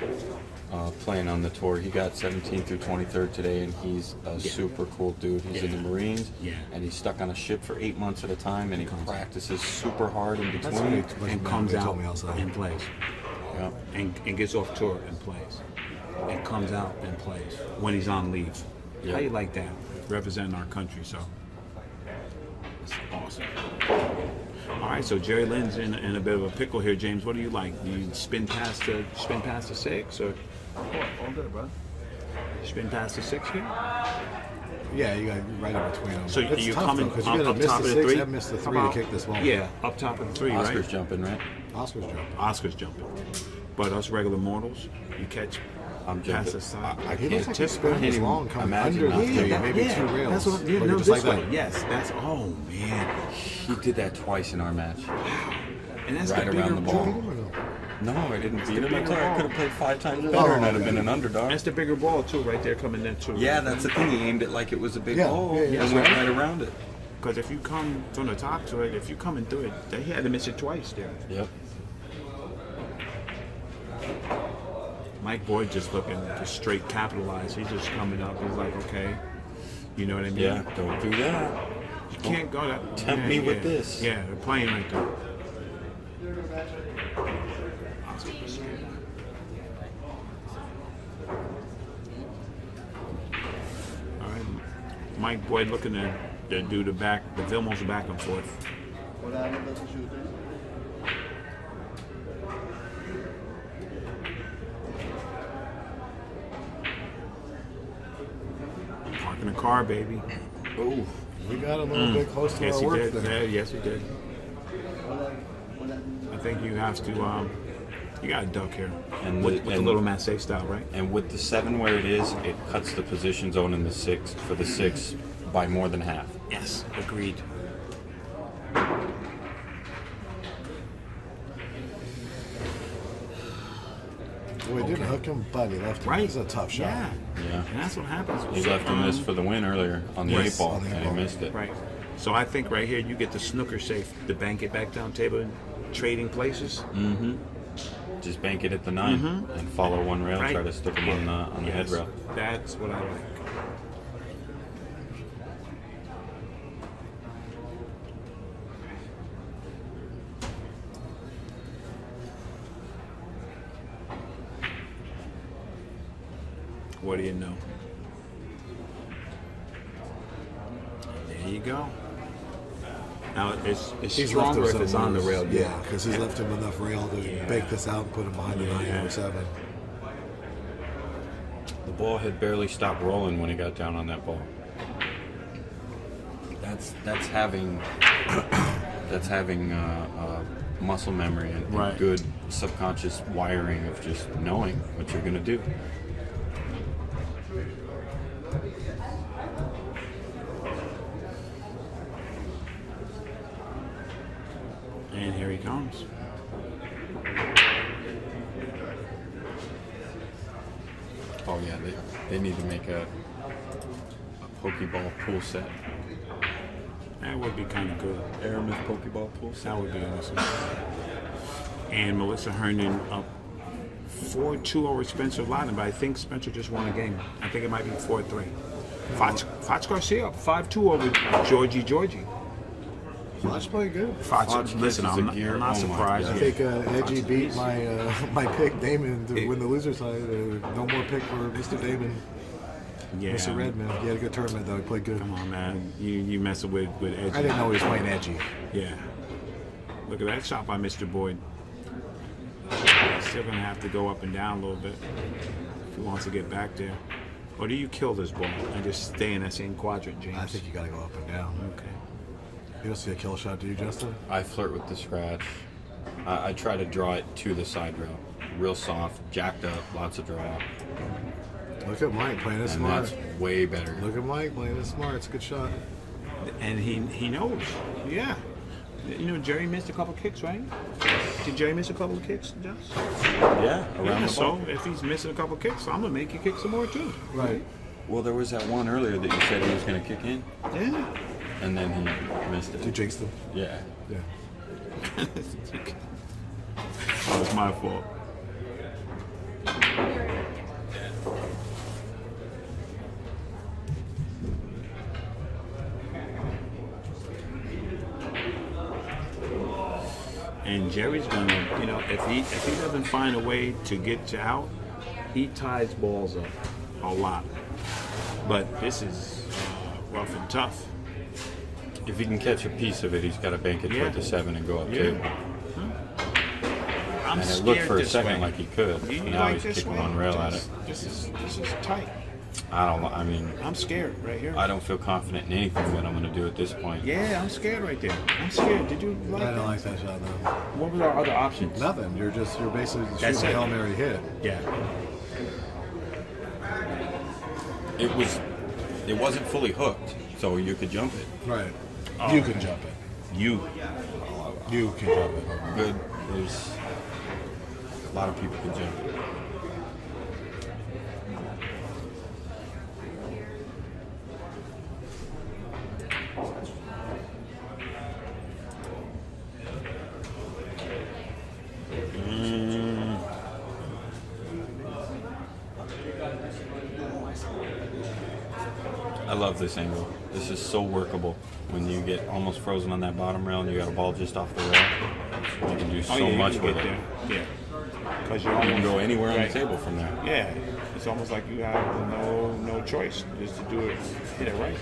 playing on the tour. He got 17th through 23rd today, and he's a super cool dude. He's in the Marines, and he's stuck on a ship for 8 months at a time, and he practices super hard in between. And comes out and plays. Yeah. And gets off tour and plays. And comes out and plays when he's on leave. Yeah. How you like that? Representing our country, so it's awesome. All right, so Jerry Lynn's in a bit of a pickle here, James. What do you like? Do you spin past the 6 or All good, bro. spin past the 6 here? Yeah, you got right in between them. So It's you're tough, coming because up, you're up gonna miss top the of the 6 3. and miss the 3 How to kick this ball. Yeah, up top of the 3, Oscar's right? jumping, right? Oscar's jumping. Oscar's jumping. But us regular mortals, you catch I'm past jumping. the side. He looks like he's spinning can't his even long coming imagine under not the to. maybe 2 rails. That's what, yeah, Looking no, just this like way. that. Yes, that's, oh man. He did that twice in our match. And that's Right the around bigger the ball. ball. No, I didn't beat him. I bigger thought I ball. could have played 5 times better, and I'd have been an underdog. That's the bigger ball too, right there coming in too. Yeah, that's the thing. He aimed it like it was a big Yeah, ball yeah, and went right around it. Because if you come from the top to it, if you coming through it, they had to miss it twice there. Yep. Mike Boyd just looking to straight capitalize. He's just coming up. He's like, okay, you know what I mean? Yeah, don't do that. You can't go that. Tempt me with this. Yeah, they're playing right there. All right, Mike Boyd looking to do the Vilmos back and forth. Parking a car, baby. Ooh, we got a little bit close to Yes, our he work did. there. Yeah, yes, he did. I think you have to. You got to duck here, And with the and- little Massey style, right? And with the 7 where it is, it cuts the position zone in the 6 for the 6 by more than half. Yes, agreed. Well, he didn't hook him, but he left him. Right. It's a tough shot. Yeah, Yeah. and that's what happens. He left him this for the win earlier on the Yes. 8 ball, On the eight and he ball. missed it. Right. So I think right here you get the snooker safe to bank it back down table and trading places. Just bank it at the 9 and follow one rail, Right. try to stick him on the Yes. head rail. That's what I like. What do you know? There you go. Now it's He's left stronger him if some it's on the moves. rail. Yeah, because he's left him enough rail to Yeah. bake this out and put him behind the 9 or 7. The ball had barely stopped rolling when he got down on that ball. that's having muscle memory and Right. good subconscious wiring of just knowing what you're gonna do. And here he comes. Oh yeah, they need to make a Pokeball pool set. That would be kind of good. Aramis Pokeball pool set. That would be awesome. And Melissa Herndon up 4-2 over Spencer Loudon, but I think Spencer just won a game. I think it might be 4-3. Fox Garcia up 5-2 over Georgie. Flash played good. Fox, Fox listen, versus I'm a gear. not Oh my surprised. God. I think Edgy beat my pick Damon to win the loser side. No more pick for Mr. Damon. Yeah. Mr. Redman. He had a good tournament though. He played good. Come on, man. You messing with Edgy. I didn't know he was playing Edgy. Yeah. Look at that shot by Mr. Boyd. Still going to have to go up and down a little bit if he wants to get back there. Or do you kill this ball and just stay in that same quadrant, James? I think you got to go up and down. Okay. You don't see a kill shot, do you, Justin? I flirt with the scratch. I try to draw it to the side rail. Real soft, jacked up, lots of draw. Look at Mike playing it And smart. that's way better. Look at Mike playing it smart. It's a good shot. And he knows. Yeah. You know, Jerry missed a couple kicks, right? Did Jerry miss a couple of kicks, Josh? Yeah, around Yeah, the so ball. if he's missing a couple of kicks, I'm going to make you kick some more, too. Right. Well, there was that one earlier that you said he was going to kick in, Yeah. and then he missed You it. jinxed him. Yeah. Yeah. That was my fault. And Jerry's gonna, you know, if he doesn't find a way to get you out, he ties balls up a lot. But this is rough and tough. If he can catch a piece of it, he's got to bank it Yeah. toward the 7 and go up Yeah. 2. I'm And it scared looked for a this second way. like he could. You Now like he's this kicking way? one rail at it. This is tight. I mean, I'm scared right here. I don't feel confident in anything that I'm going to do at this point. Yeah, I'm scared right there. I'm scared. Did you like I that? don't like that shot though. What were our other options? Nothing. You're basically That's shooting a it. Hail Mary hit. Yeah. It wasn't fully hooked, so you could jump it. Right. Oh. You can jump it. You. You can jump it. Good. There's a lot of people can jump it. I love this angle. This is so workable. When you get almost frozen on that bottom rail and you got a ball just off the rail, you can do so much you with get it. there. Yeah. Because you're You can almost go anywhere on right. the table from there. Yeah. It's almost like you have no choice just to do it, hit it right.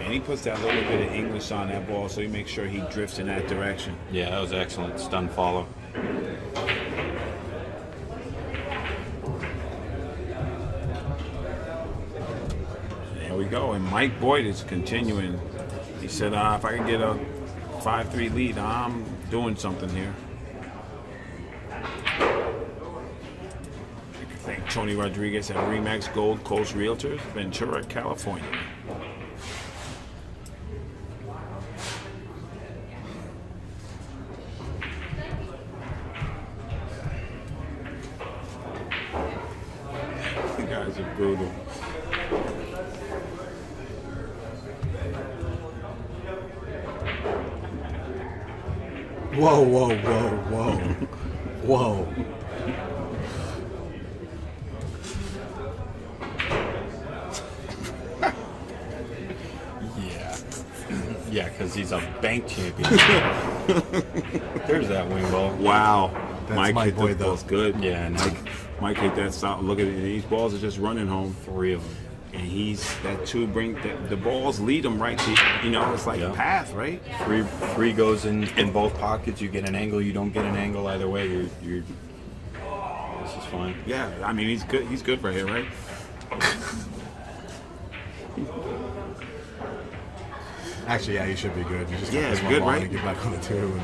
And he puts that little bit of English on that ball, so he makes sure he drifts in that direction. Yeah, that was excellent. Stun follow. There we go. And Mike Boyd is continuing. He said, if I can get a 5-3 lead, I'm doing something here. Thank Tony Rodriguez at Remax Gold Coast Realtors, Ventura, California. You guys are brutal. Whoa, whoa, whoa, whoa. Whoa. Yeah. Yeah, because he's a bank champion. There's that wing ball. Wow. That's Mike hit Boyd, those though. balls good. Yeah, and Mike hit that stop. Look at it. These balls are just running home. 3 of them. And he's that two bring the balls lead him right to, it's like Yeah. path, right? Three goes in both pockets. You get an angle. You don't get an angle either way. You're this is fine. Yeah, I mean he's good. He's good right here, right? Actually, yeah, you should be good. You just Yeah, got it's this one good, ball right? and get back on the 2.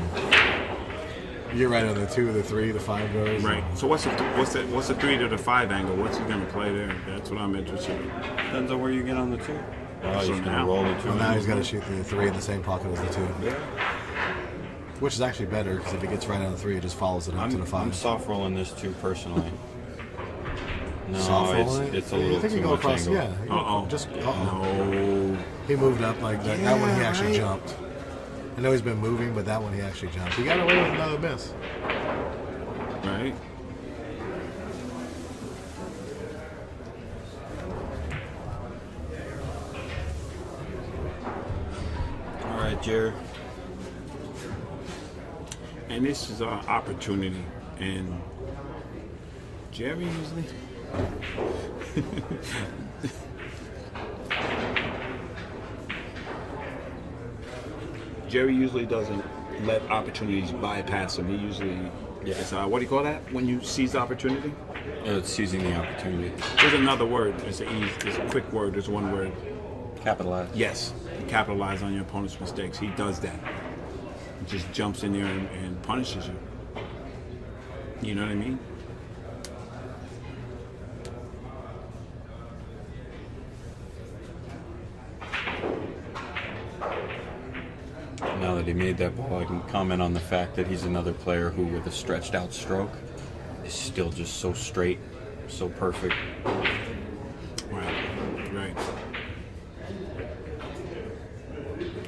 And you're right on the 2, the 3, the 5 goes. Right. So what's the 3 to the 5 angle? What's he gonna play there? That's what I'm interested in. Depends on where you get on the 2. Oh, So he's now- gonna roll the 2. Well, now he's got to shoot the 3 in the same pocket as the 2. Yeah. Which is actually better because if he gets right on the 3, it just follows it up to the 5. I'm soft rolling this 2 personally. No, Soft rolling? it's a Yeah, little I think too you go much across. angle. Yeah. Uh-oh. Just No. He moved up like that. That one he actually right. jumped. I know he's been moving, but that one he actually jumped. He got away with another miss. Right. All right, Jared. And this is our opportunity. And Jerry usually. Jerry usually doesn't let opportunities bypass him. He usually, it's, what do you call that when you seize opportunity? It's seizing the opportunity. There's another word. There's a quick word. There's one word. Capitalize. Yes, capitalize on your opponent's mistakes. He does that. He just jumps in there and punishes you. You know what I mean? Now that he made that ball, I can comment on the fact that he's another player who, with a stretched out stroke, is still just so straight, so perfect. Right.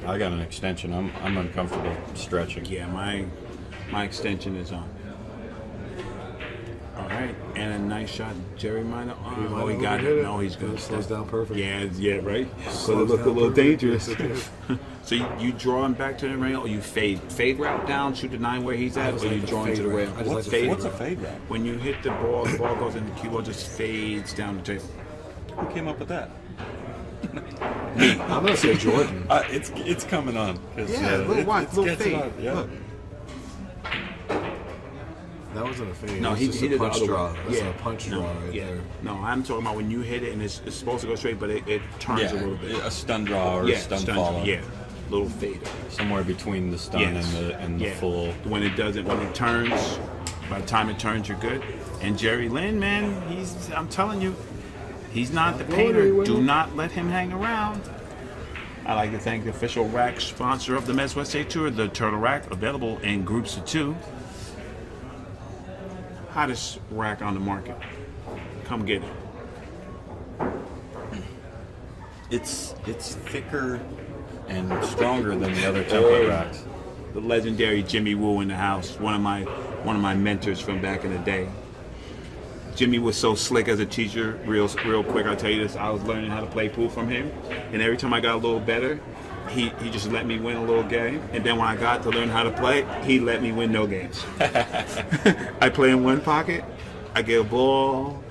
I got an extension. I'm uncomfortable stretching. Yeah, my extension is on. All right, and a nice shot, Jerry Minor. Oh, he got it. No, he's good. It slows down perfect. Yeah, right. So Slows it looked a down little perfect. dangerous. So you draw him back to the rail, or you fade route down, shoot the 9 where he's at, just or like you the draw into fade the route. rail. I just like the fade What's a route. fade route? When you hit the ball goes in the cue ball, just fades down the table. Who came up with that? I'm gonna say Jordan. It's coming on. Yeah, little watch, little fade. Yeah. Look. That wasn't a fade. No, it was he just did a the punch other draw. way. That's a punch draw right there. No, I'm talking about when you hit it and it's supposed to go straight, but it turns a little bit. A stun draw or a stun follow. Yeah, little fader. Somewhere between the stun and the full. When it turns, by the time it turns, you're good. And Jerry Lynn, man, I'm telling you, he's not the painter. Do not let him hang around. I'd like to thank the official rack sponsor of the Mets West State Tour, the Turtle Rack, available in groups of 2. Hottest rack on the market. Come get it. It's thicker and stronger than the other template racks. The legendary Jimmy Woo in the house, one of my mentors from back in the day. Jimmy was so slick as a teacher. Real quick, I'll tell you this. I was learning how to play pool from him, and every time I got a little better, he just let me win a little game. And then when I got to learn how to play, he let me win no games. I play in one pocket, I get a ball,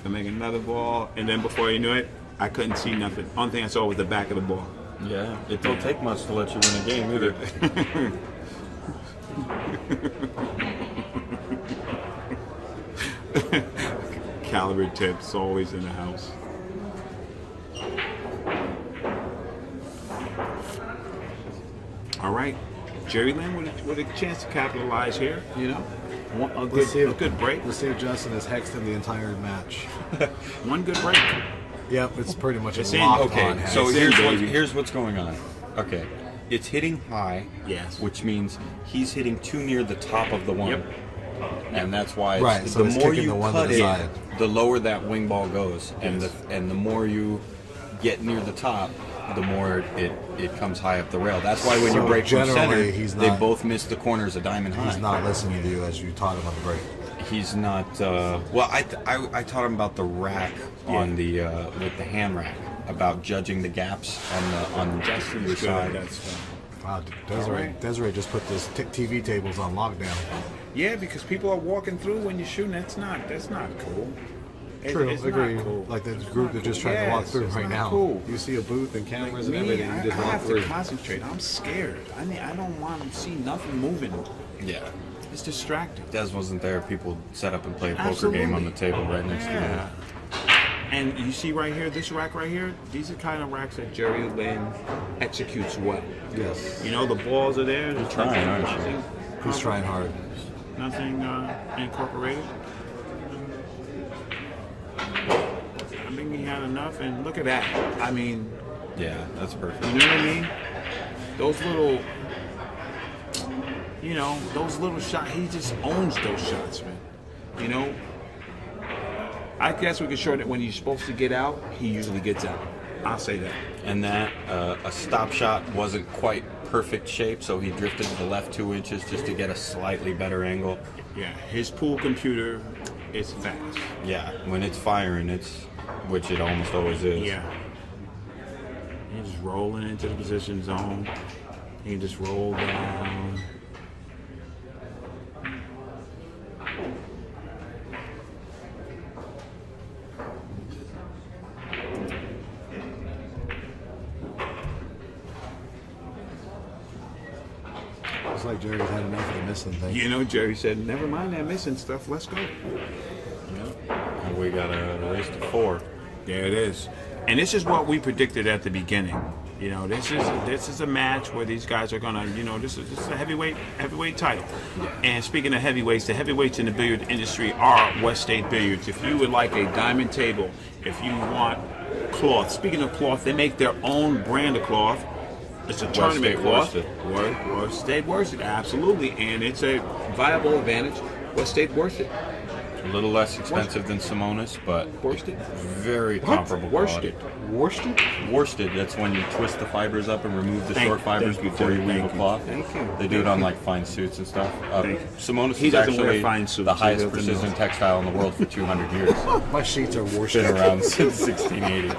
I make another ball, and then before you knew it, I couldn't see nothing. Only thing I saw was the back of the ball. Yeah, it don't take much to let you win a game either. Caliber tips always in the house. All right, Jerry Lynn with a chance to capitalize here. You know, a good break. Let's see if Justin has hexed him the entire match. One good break. Yep, it's pretty much It's a in. lock Okay, on hex. so It's in, baby. here's what's going on. Okay, it's hitting high. Yes. Which means he's hitting too near the top of the one. Yep. And that's why Right, so the it's more kicking you the one to cut the it, side. the lower that wing ball goes, and Yes. the more you get near the top, the more it comes high up the rail. That's why when you So break from generally, center, he's they not- both miss the corners a diamond high. He's not listening to you as you taught him on the break. He's not. Well, I taught him about the rack on the with the hand rack, about judging the gaps on Justin's your good at side. that stuff. Wow, Desiree just put this TV tables on lockdown. Yeah, because people are walking through when you're shooting. That's not cool. True, it's agree. not cool. Like the group that just tried to walk Yes, through it's right not now. cool. You see a booth and cameras Me, and everything. I You just walk have through. to concentrate. I'm scared. I don't want to see nothing moving. Yeah. It's distracting. Des wasn't there. People set up and play a poker Absolutely. game on the table right next to Yeah. him. And you see right here, this rack right here, these are kind of racks that Jerry Lynn executes well. Yes. You know, the balls are there. You're trying, aren't you? He's trying hard. Nothing incorporated. I think he had enough, and look at that. I mean, Yeah, that's perfect. you know what I mean? Those little, you know, those little shots, he just owns those shots, man. You know? I guess we can show that when he's supposed to get out, he usually gets out. I'll say that. And that a stop shot wasn't quite perfect shape, so he drifted to the left 2 inches just to get a slightly better angle. Yeah, his pool computer is fast. Yeah, when it's firing, which it almost always is. Yeah. He's just rolling into the position zone. He can just roll down. It's like Jerry's had enough of the missing thing. You know, Jerry said, never mind that missing stuff, let's go. And we got a race to 4. There it is. And this is what we predicted at the beginning. You know, this is a match where these guys are gonna, you know, this is a heavyweight title. And speaking of heavyweights, the heavyweights in the billiard industry are West State Billiards. If you would like a diamond table, if you want cloth, speaking of cloth, they make their own brand of cloth. It's a tournament State cloth. Worsted. West State Worsted, absolutely, and it's a viable advantage. West State Worsted. A little less expensive than Simonis, but Worsted. very comparable quality. Worsted. Worsted, that's when you twist the fibers up and remove the Thank- short fibers thank you, before you Jerry. weave a Thank you. cloth. Thank you. They do it on like fine suits and stuff. Thank you. Simonis He is doesn't wear actually fine suits, the he highest doesn't precision know. textile in the world for 200 years. My sheets are worsted. Been around since 1680. All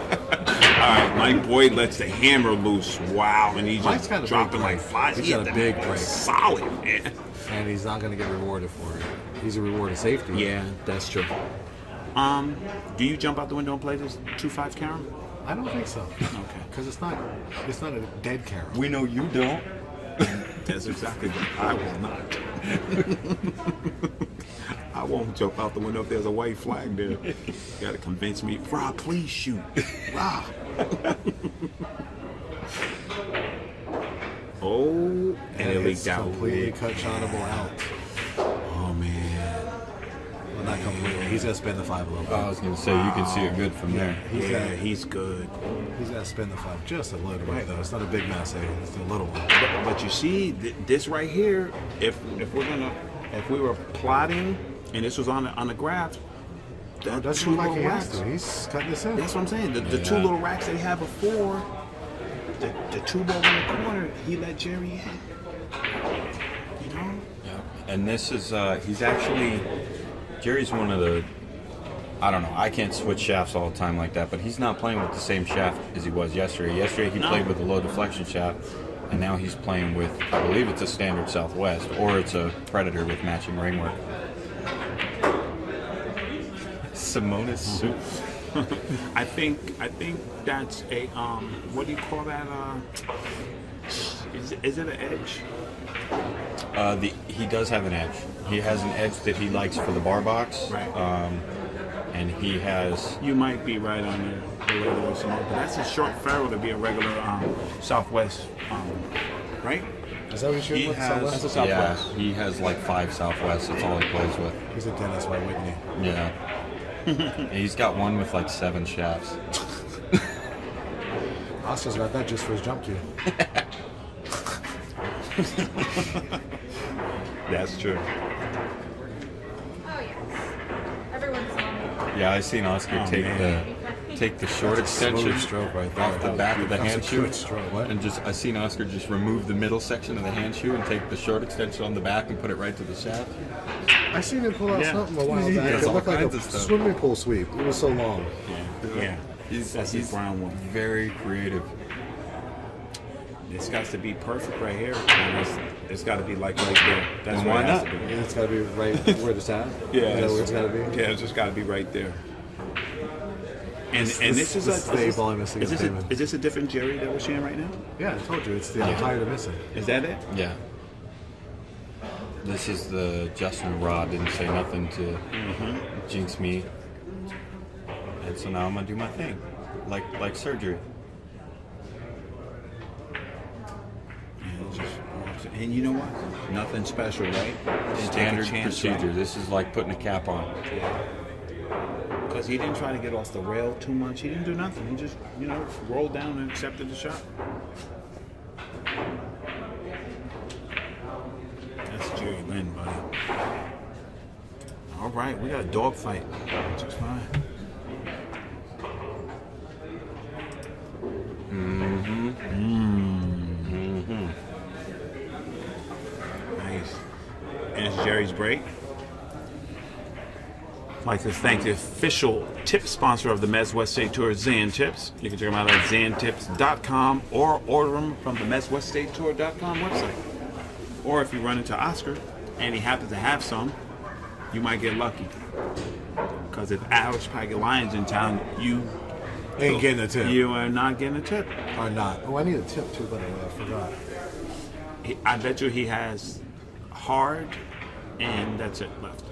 right, Mike Boyd lets the hammer loose. Wow, and he's Mike's just got a big dropping break. like 5. He's He got hit a the big man break. solid, man. And he's not going to get rewarded for it. He's a rewarded safety. Yeah, that's true. Do you jump out the window and play this 2-5 carom? I don't think so. Okay. Because it's not a dead carol. We know you don't. That's exactly what I will not. I won't jump out the window if there's a white flag there. You gotta convince me, Rob, please shoot. Rob. Oh, and it leaked it's out. completely cut shotable out. Oh man. Well, not completely. He's going to spin the 5 a little bit. I was going to say, you can see it good from there. Yeah, he's good. He's got to spin the 5 just a little bit, though. It's not a big mess, it's a little one. But you see, this right here, if we were plotting and this was on the graph, the Doesn't two look like little he has racks. to. He's cutting this in. That's what I'm saying. The two little racks they had before, the two ball in the corner, he let Jerry in. You know? Yeah. And this is, he's actually, Jerry's one of the, I don't know, I can't switch shafts all the time like that, but he's not playing with the same shaft as he was yesterday. Yesterday he played with a low deflection shaft, and now he's playing with, I believe it's a standard Southwest, or it's a Predator with matching ringwork. Simonis suit. I think that's a what do you call that? Is it an edge? He does have an edge. He has an edge that he likes for the bar box. Right. And he has, You might be right on the regular smoke, but that's a short ferrule to be a regular Southwest, right? Is that what he's shooting he with? That's a Southwest? Southwest. he has like 5 Southwest. That's all he plays with. He's a dentist, why wouldn't he? Yeah. And he's got one with like 7 shafts. Oscar's got that just for his jump cue. That's true. Oh yes. Everyone's on. Yeah, I seen Oscar Oh, take man. the short extension Smooth stroke right there. off the back of the hand That's a shoe, good stroke. What? and I seen Oscar just remove the middle section of the hand shoe and take the short extension on the back and put it right to the shaft. I seen him pull out Yeah. something a while He back. does It all looked like kinds a of stuff. swimming pool sweep. It was so long. Yeah. He's That's his brown one. very creative. It's got to be perfect right here. And it's got to be like right there. That's And why why it has not? to be. It's got to be right where it's at. Yeah, Is that where it's got to be? Yeah, it's just got to be right there. And this is the 8 ball I missed against Damon. is this a different Jerry that we're seeing right now? Yeah, I told you it's the I'm tired of missing. Is that it? Yeah. This is the Justin Rod didn't say nothing to jinx me. And so now I'm gonna do my thing. Like surgery. And you know what? Nothing special, right? Didn't Standard take a chance, procedure. right? This is like putting a cap on. Because he didn't try to get off the rail too much. He didn't do nothing. He just, rolled down and accepted the shot. That's Jerry Lynn, buddy. All right, we got a dog fight. Which is fine. Nice. And it's Jerry's break. I'd like to thank the official tip sponsor of the Mez West State Tour, Zan Tips. You can check them out at zantips.com or order them from the MezWestStateTour.com website. Or if you run into Oscar and he happens to have some, you might get lucky. Because if Alex Paget Lyons in town, you Ain't getting a tip. You are not getting a tip. Or not. Oh, I need a tip too, but I forgot. I bet you he has hard, and that's it left.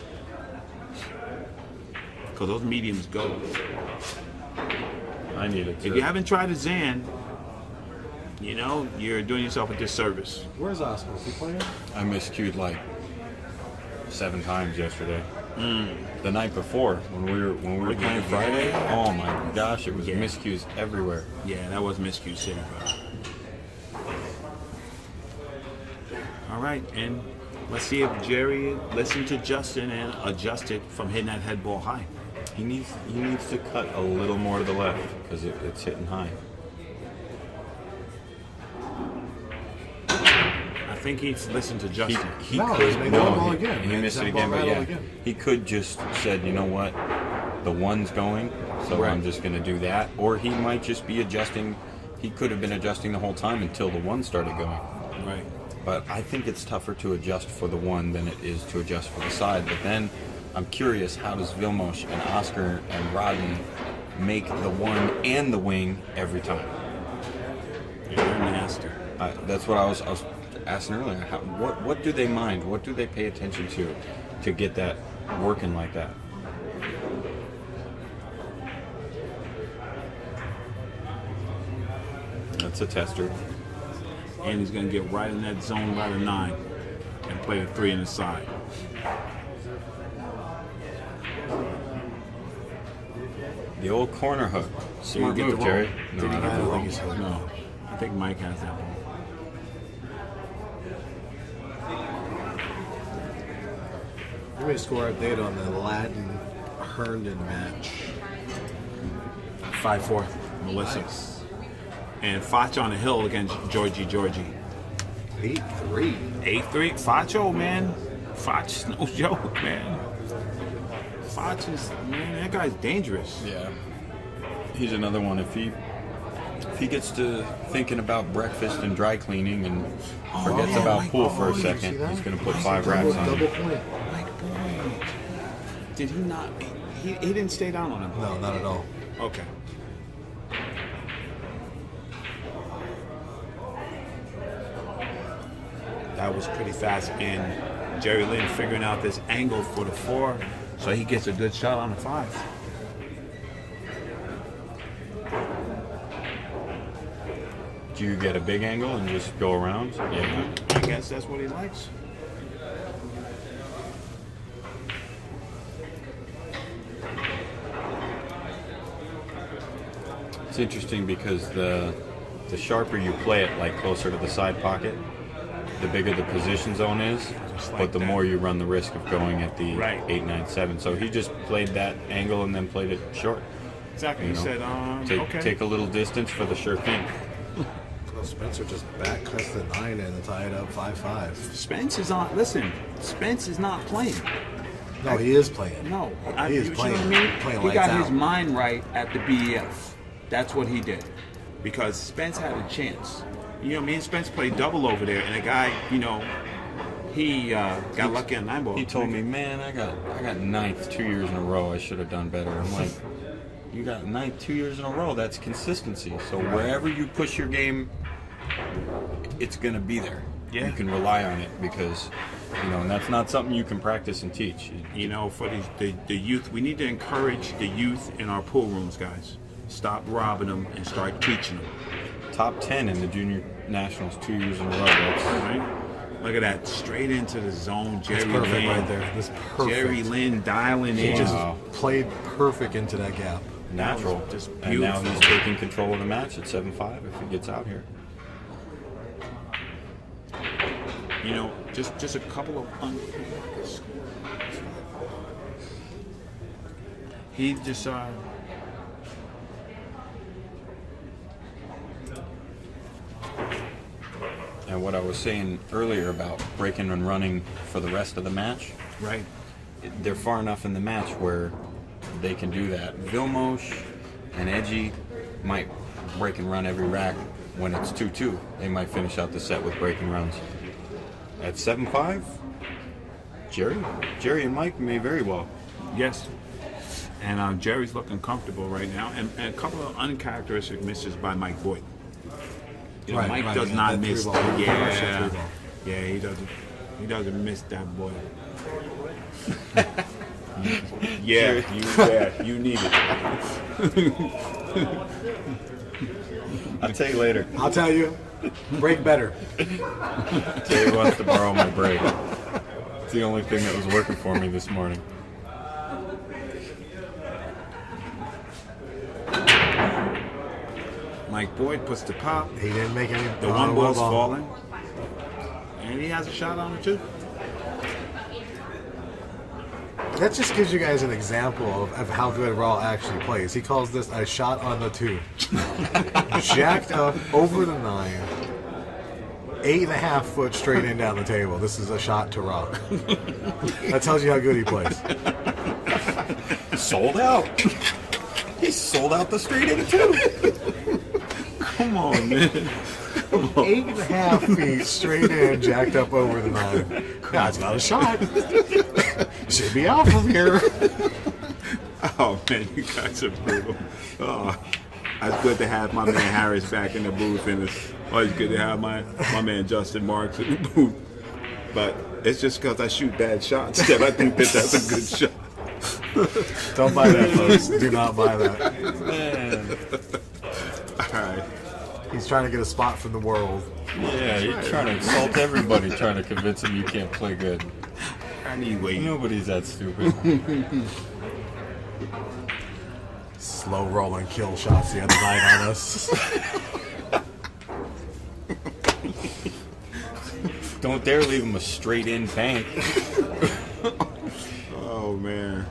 Because those mediums go. I need it too. If you haven't tried a Zan, you're doing yourself a disservice. Where's Oscar? Is he playing? I miscued like 7 times yesterday. The night before, when we were playing Friday, oh my gosh, it was miscues everywhere. Yeah, that was miscue city, bro. All right, and let's see if Jerry listened to Justin and adjusted from hitting that head ball high. He needs to cut a little more to the left because it's hitting high. I think he's listened to Justin. He No, could he's made that ball he, again. he He missed made it that again, ball but rattle yeah, again. he could just said, you know what, the one's going, so Right. I'm just going to do that. Or he might just be adjusting. He could have been adjusting the whole time until the one started going. Right. But I think it's tougher to adjust for the one than it is to adjust for the side. But then I'm curious, how does Vilmos and Oscar and Rodney make the one and the wing every time? Yeah, they're nasty. That's what I was asking earlier. What do they mind? What do they pay attention to get that working like that? That's a tester. And he's going to get right in that zone by the 9 and play the 3 in the side. The old corner hook. Smart Did he get move, the Jerry. roll? No, Did he I get don't the think roll? he's hooked. No. I think Mike has that ball. Give me a score update on the Latin Herndon match. 5-4, Melissa. And Foch on the hill against Georgie. 8-3. 8-3. Facho, man. Foch's no joke, man. Foch is, man, that guy's dangerous. Yeah. He's another one. If he gets to thinking about breakfast and dry cleaning and forgets yeah, about Mike pool Boyd, for a you see second, that? he's going to put 5 racks on Double it. point. Mike Boyd. Did he not? He didn't stay down on him. No, not at all. Okay. That was pretty fast. And Jerry Lynn figuring out this angle for the 4, so he gets a good shot on the 5. Do you get a big angle and just go around? Yeah. I guess that's what he likes. It's interesting because the sharper you play it, like closer to the side pocket, the bigger the position zone is, like but the that. more you run the risk of going at the Right. 8, 9, 7. So he just played that angle and then played it short. Exactly. You He know, said, okay. Take a little distance for the sure thing. Well, Spencer just back cuts the 9 and tied up 5-5. Spence is on. Listen, Spence is not playing. No, he is playing. No, He is you playing- know what I mean? playing He lights got out. his mind right at the BEF. That's what he did, because Spence had a chance. You know, me and Spence played double over there, and a guy, he got lucky on 9 ball. He told me, man, I got ninth 2 years in a row. I should have done better. I'm like, you got 2 years in a row. That's consistency. So wherever you push your game, it's gonna be there. Yeah. You can rely on it because, and that's not something you can practice and teach. For the youth, we need to encourage the youth in our pool rooms, guys. Stop robbing them and start teaching them. Top 10 in the junior nationals 2 years in a row. That's Right? Look at that, straight into the zone. Jerry That's perfect Lynn, right there. That's perfect. Jerry Lynn dialing He in. just Wow. played perfect into that gap. natural. That was just And now beautiful. he's taking control of the match at 7-5 if he gets out here. Just a couple of he just And what I was saying earlier about breaking and running for the rest of the match, right. they're far enough in the match where they can do that. Vilmos and Edgy might break and run every rack when it's 2-2. They might finish out the set with breaking runs. At 7-5, Jerry and Mike may very well. Yes. And Jerry's looking comfortable right now, and a couple of uncharacteristic misses by Mike Boyd. Right, Mike right, does yeah, not that miss three that. ball. Yeah, Three ball. yeah, he doesn't. He doesn't miss that boy. You need it. I'll tell you later. I'll tell you, break better. Jerry wants to borrow my break. It's the only thing that was working for me this morning. Mike Boyd puts the pop. He didn't make any. The one ball's falling, and he has a shot on it too. That just gives you guys an example of how good Raw actually plays. He calls this a shot on the 2. Jacked up over the 9. 8.5 foot straight in down the table. This is a shot to Raw. That tells you how good he plays. Sold out. He sold out the straight in too. Come on, man. 8.5 feet straight in, jacked up over the 9. That's not a shot. Should be out from here. Oh man, you guys are brutal. Oh, it's good to have my man Harris back in the booth, and it's always good to have my man Justin Marks in the booth. But it's just because I shoot bad shots that I think that that's a good shot. Don't buy that, folks. Do not buy that. All right. He's trying to get a spot from the world. Yeah, you're trying to insult everybody, trying to convince them you can't play good. Anyway, Nobody's that stupid. Slow rolling kill shots the other night on us. Don't dare leave him a straight in bank. oh man,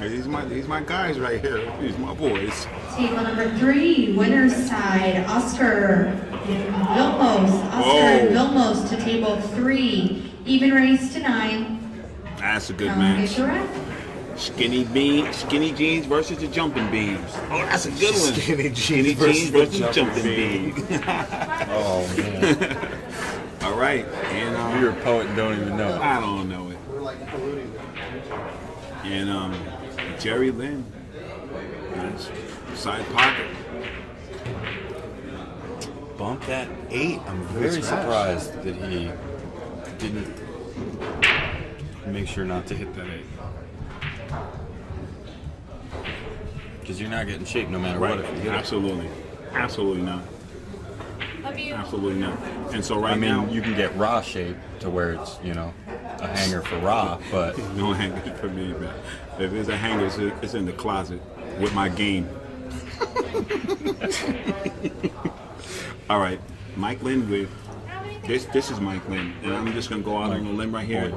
these my guys right here. These my boys. Table number 3, winner's side, Oscar Vilmos. Oscar Whoa. Vilmos to table 3. Even race to 9. That's a good Get match. your rep. Skinny jeans versus the jumping beans. Oh, that's a good one. Skinny jeans Skinny versus jeans the versus the jumping jumping beans. Oh man, All right, and you're a poet and don't even know it. I don't know it. And Jerry Lynn, nice side pocket. Bumped at 8. I'm very surprised that he didn't make sure not to hit that 8. Because you're not getting shape no matter what if you hit it. Absolutely not. Absolutely not. And so right I mean, now, you can get raw shape to where it's, a hanger for raw, but no hanger for me, man. If it's a hanger, it's in the closet with my game. All right, Mike Lynn with this is Mike Lynn, and I'm just gonna go out on a limb right here.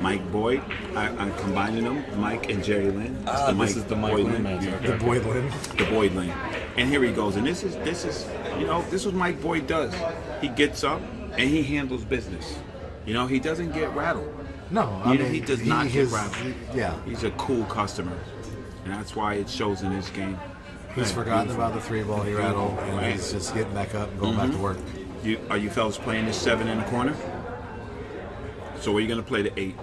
Mike Boyd, I'm combining them, Mike and Jerry Lynn. It's this is the Mike Boyd Lynn match. Yeah. The Boyd Lynn. The Boyd Lane. And here he goes. And this is this is what Mike Boyd does. He gets up and he handles business. He doesn't get rattled. No, I mean, he does not get rattled. Yeah. He's a cool customer. And that's why it shows in his game. He's Right, forgotten beautiful. about the 3 ball he rattled, and Right. he's just getting back up and going back to work. Are you fellas playing this 7 in the corner? So are you going to play the 8?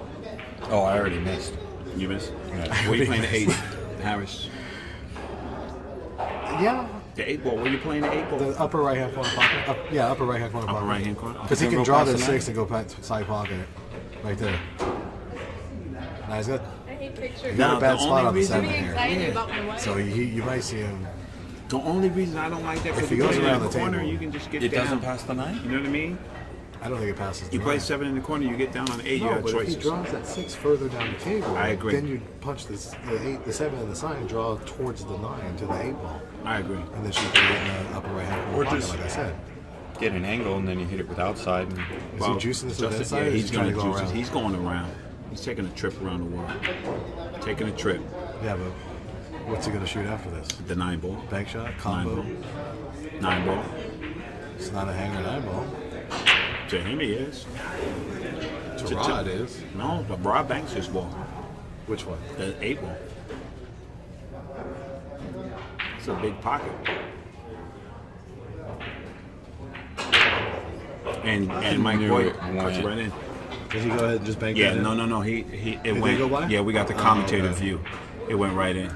oh, I already missed. You missed? Yeah. Where are you playing the 8? Harris. Yeah. The 8 ball. Where you playing the 8 ball? The upper right hand corner pocket. Upper right hand corner Upper pocket. right hand corner. Because he Okay, can go draw past the the 6 and go past side pocket. Right there. Nice, good. I hate pictures. He got Now, a bad the spot only on the reason- 7 Giving here. anxiety Yeah. about my wife. So you might see him. The only reason I don't like that If because he you goes play around in the the corner, table, you can just get It down. doesn't pass the 9? You know what I mean? I don't think it passes. You the play line. 7 in the corner, you get down on 8. You No, have but if he choices. draws that 6 further down the table, I agree. then you punch the 8, the 7, and the sign and draw towards the 9 to the 8 ball, I agree. and then shoot in the upper right hand Or corner pocket, just- like I said. Get an angle and then you hit it with outside. And Is he juicing this to the Justin- inside? yeah, or is he's he trying going to to go juice it. around? He's going around. He's taking a trip around the world. Taking a trip. Yeah, but what's he going to shoot after this? The 9 ball. Bank shot, 9 combo. ball. 9 ball. It's not a hanger 9 ball. To him, he is. To Rod is. No, the Rod banks his ball. Which one? The 8 ball. It's a big pocket. And Mike knew Boyd it cuts went. right in. Did he go ahead and just bank Yeah, that in? no. It Did went. they go by? Yeah, we got the commentator okay. view. It went right in.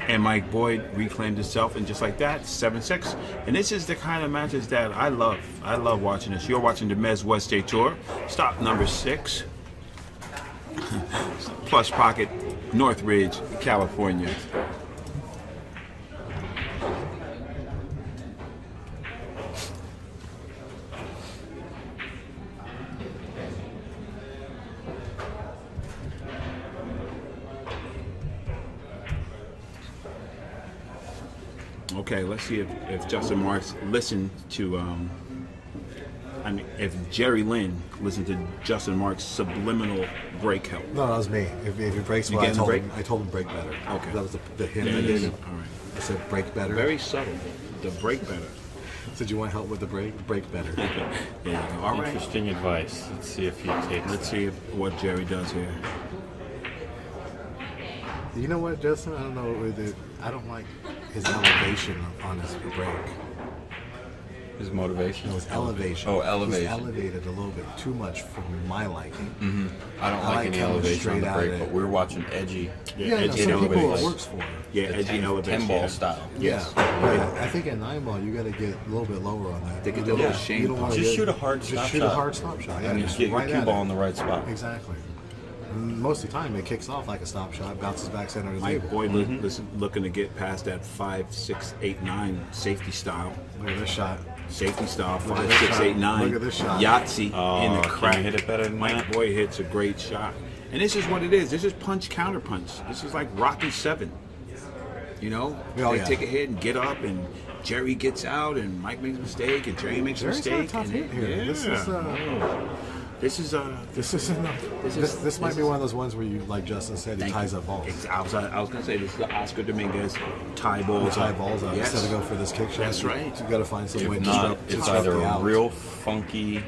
And Mike Boyd reclaimed himself, and just like that, 7-6. And this is the kind of matches that I love. I love watching this. You're watching the Mez West Day Tour. Stop number 6. Plush Pocket, Northridge, California. Okay, let's see if Justin Marks listened to, I mean, if Jerry Lynn listened to Justin Marks' subliminal break help. No, that was me. If he breaks You well, getting the break? I told him break better. Okay. That was the hint I gave him. All right. I said break better. Very subtle. The break better. I said you want help with the break? Break better. There you go. All right. Interesting advice. Let's see if he takes Let's that. see what Jerry does here. You know what, Justin? I don't know. I don't like his elevation on his break. His motivation. It was elevation. Oh, He's elevation. elevated a little bit too much for my liking. I don't I like like any coming elevation on straight the out break, at but it. we're watching edgy. Yeah, no, edgy some people elevation. it works for. Yeah, The edgy 10 elevation. ball yeah. style. Yes. Yeah, but I think at 9 ball you got to get a little bit lower on that. They get You the don't- little you shame don't wanna Just get- shoot a hard just stop shoot shot. a hard stop shot. Yeah, And just get your right cue at ball it. in the right spot. Exactly. And most of the time it kicks off like a stop shot, bounces back center of the Mike table. Boyd looking to get past that 5, 6, 8, 9 safety style. Look at this shot. Safety style, Look at 5, this 6, shot. 8, 9. Look at this shot. Yahtzee Oh, in the can crack. you hit it better than Mike that? Boyd hits a great shot. And this is what it is. This is punch counter punch. This is like Rocky 7. You know? Oh, they yeah. take a hit and get up, and Jerry gets out, and Mike makes a mistake, and Jerry makes a Jerry's got a mistake. tough and hit here. Yeah. This is This is this might be one of those ones where you, like Justin said, he Thank ties you. up balls. I was gonna say this is the Oscar Dominguez tie balls. Tie balls out Yes. instead of go for this kick shot. That's right. You got to find some way If to not, disrupt it's either the a out. real funky,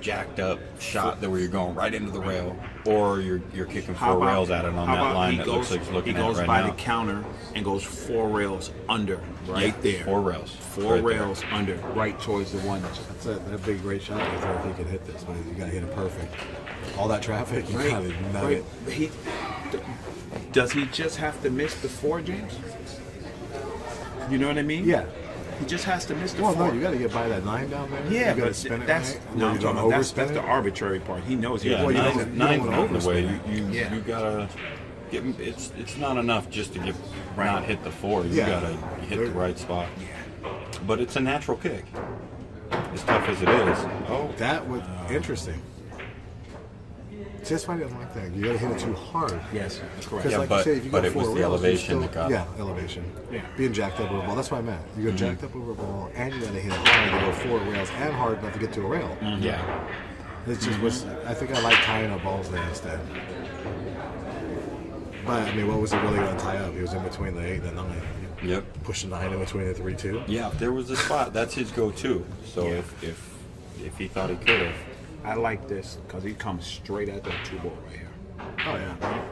jacked up shot that where you're going right into the rail, or you're kicking four rails at it on how that about line he that goes, looks like it's looking he at it goes right by now. the counter and goes 4 rails under, right there. 4 rails. Four right there. rails under, right towards the one. That's a big great shot right there if he could hit this, but you got to hit it perfect. All that traffic, you got to nug it. Does he just have to miss the 4, James? You know what I mean? Yeah. He just has to miss the Well, 4. no, you got to get by that 9 down there. Yeah, you got to but spin that's it right. no, Or I'm you talking don't about that's overspin the it. arbitrary part. He knows he Yeah, Well, you nine's, don't- you nine's don't not wanna the way. overspin Yeah. You gotta get. It's not enough just to get not hit the 4. You Yeah. gotta hit the right spot. But it's a natural kick. As tough as it is. Oh, That was interesting. See, that's why I didn't like that. You got to hit it too hard. Yes, that's correct. Because, Yeah, like but- you say, if you but go it was 4 the rails, you elevation still, that got yeah, elevation. Yeah. Being jacked up over a ball. That's what I meant. You go jacked up over a ball, and you got to hit it hard to go 4 rails and hard enough to get to a rail. yeah. It's just was. I think I like tying up balls there instead. But I mean, what was he really going to tie up? He was in between the 8 and the 9. Yep. Push the 9 in between the 3-2. Yeah. If there was a spot, that's his go-to. So Yeah. if he thought he could have. I like this because he comes straight at that 2 ball right here. Oh yeah.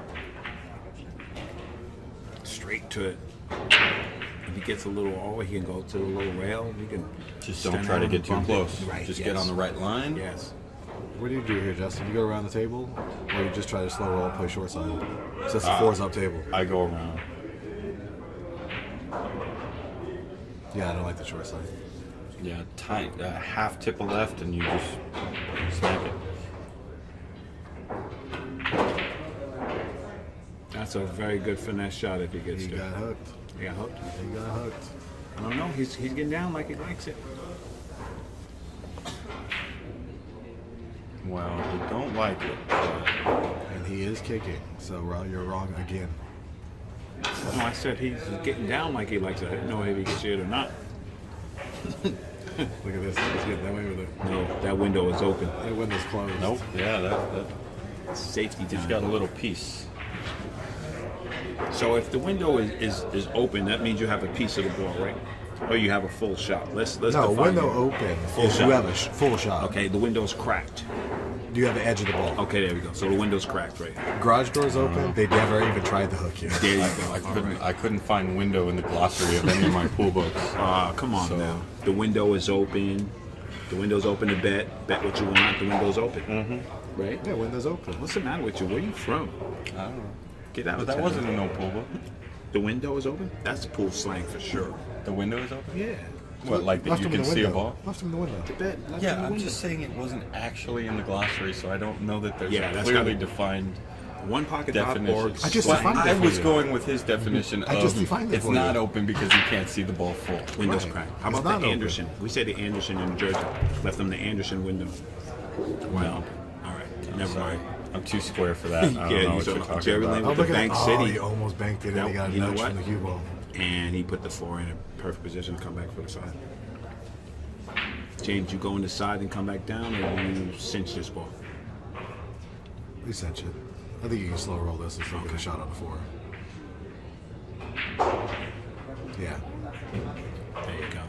Straight to it. If he gets a little over, he can go to the little rail. He can Just don't stand try to out get and too bump it. close. Right. Just yes. get on the right line. Yes. What do you do here, Justin? You go around the table, or you just try to slow roll, play short side? So that's the 4's up table. I go around. Yeah, I don't like the short side. Yeah, tight, half tip of left, and you just snap it. That's a very good finesse shot if he gets He there. got hooked. He got hooked. He got hooked. I don't know. He's getting down like he likes it. Well, you don't like it. And he is kicking. So you're wrong again. No, I said he's getting down like he likes it. I didn't know if he could see it or not. Look at this. He's getting that way with it. No, that window is open. That window's closed. Nope. Yeah, that Safety he's time. got a little piece. So if the window is open, that means you have a piece of the ball, right? Or you have a full shot. Let's No, define window it. open. Full If shot. you have a full shot. Okay, the window's cracked. You have the edge of the ball. Okay, there we go. So the window's cracked, right? Garage doors open. They never even tried to hook you. There you go. I couldn't find window in the glossary of any of my pool books. Come on So- now. The window is open. The window's open to bet. Bet what you want. The window's open. Mm-hmm. Right? Yeah, window's open. What's the matter with you? Where are you from? I don't know. Get out But of that town. wasn't in no pool book. The window is open? That's pool slang for sure. The window is open? Yeah. What, like that Left you him in can the see a window. ball? Left him in the window. Bet. Left in Yeah, the I'm window. just saying it wasn't actually in the glossary, so I don't know that there's Yeah, a that's clearly gotta- defined One pocket dot definition. org. I just Well, defined it I for was you. going with his definition I of just defined it it's for not you. open because you can't see the ball full. Windows Right. cracked. How It's about not the open. Anderson? We say the Anderson in New Jersey. Left them the Anderson window. Wow. All right. Never Sorry. mind. I'm too square for that. I don't know Yeah, what so you're talking Jerry about. Lynn Oh, with look the at Bank that. City. Oh, he almost banked it, and That- he got a you know nudge what? from the cue ball. And he put the 4 in a perfect position to come back for the side. James, you go in the side and come back down, or you cinch this ball? We sent it. I think you can slow roll this and still get a shot on the 4. Yeah. There you go.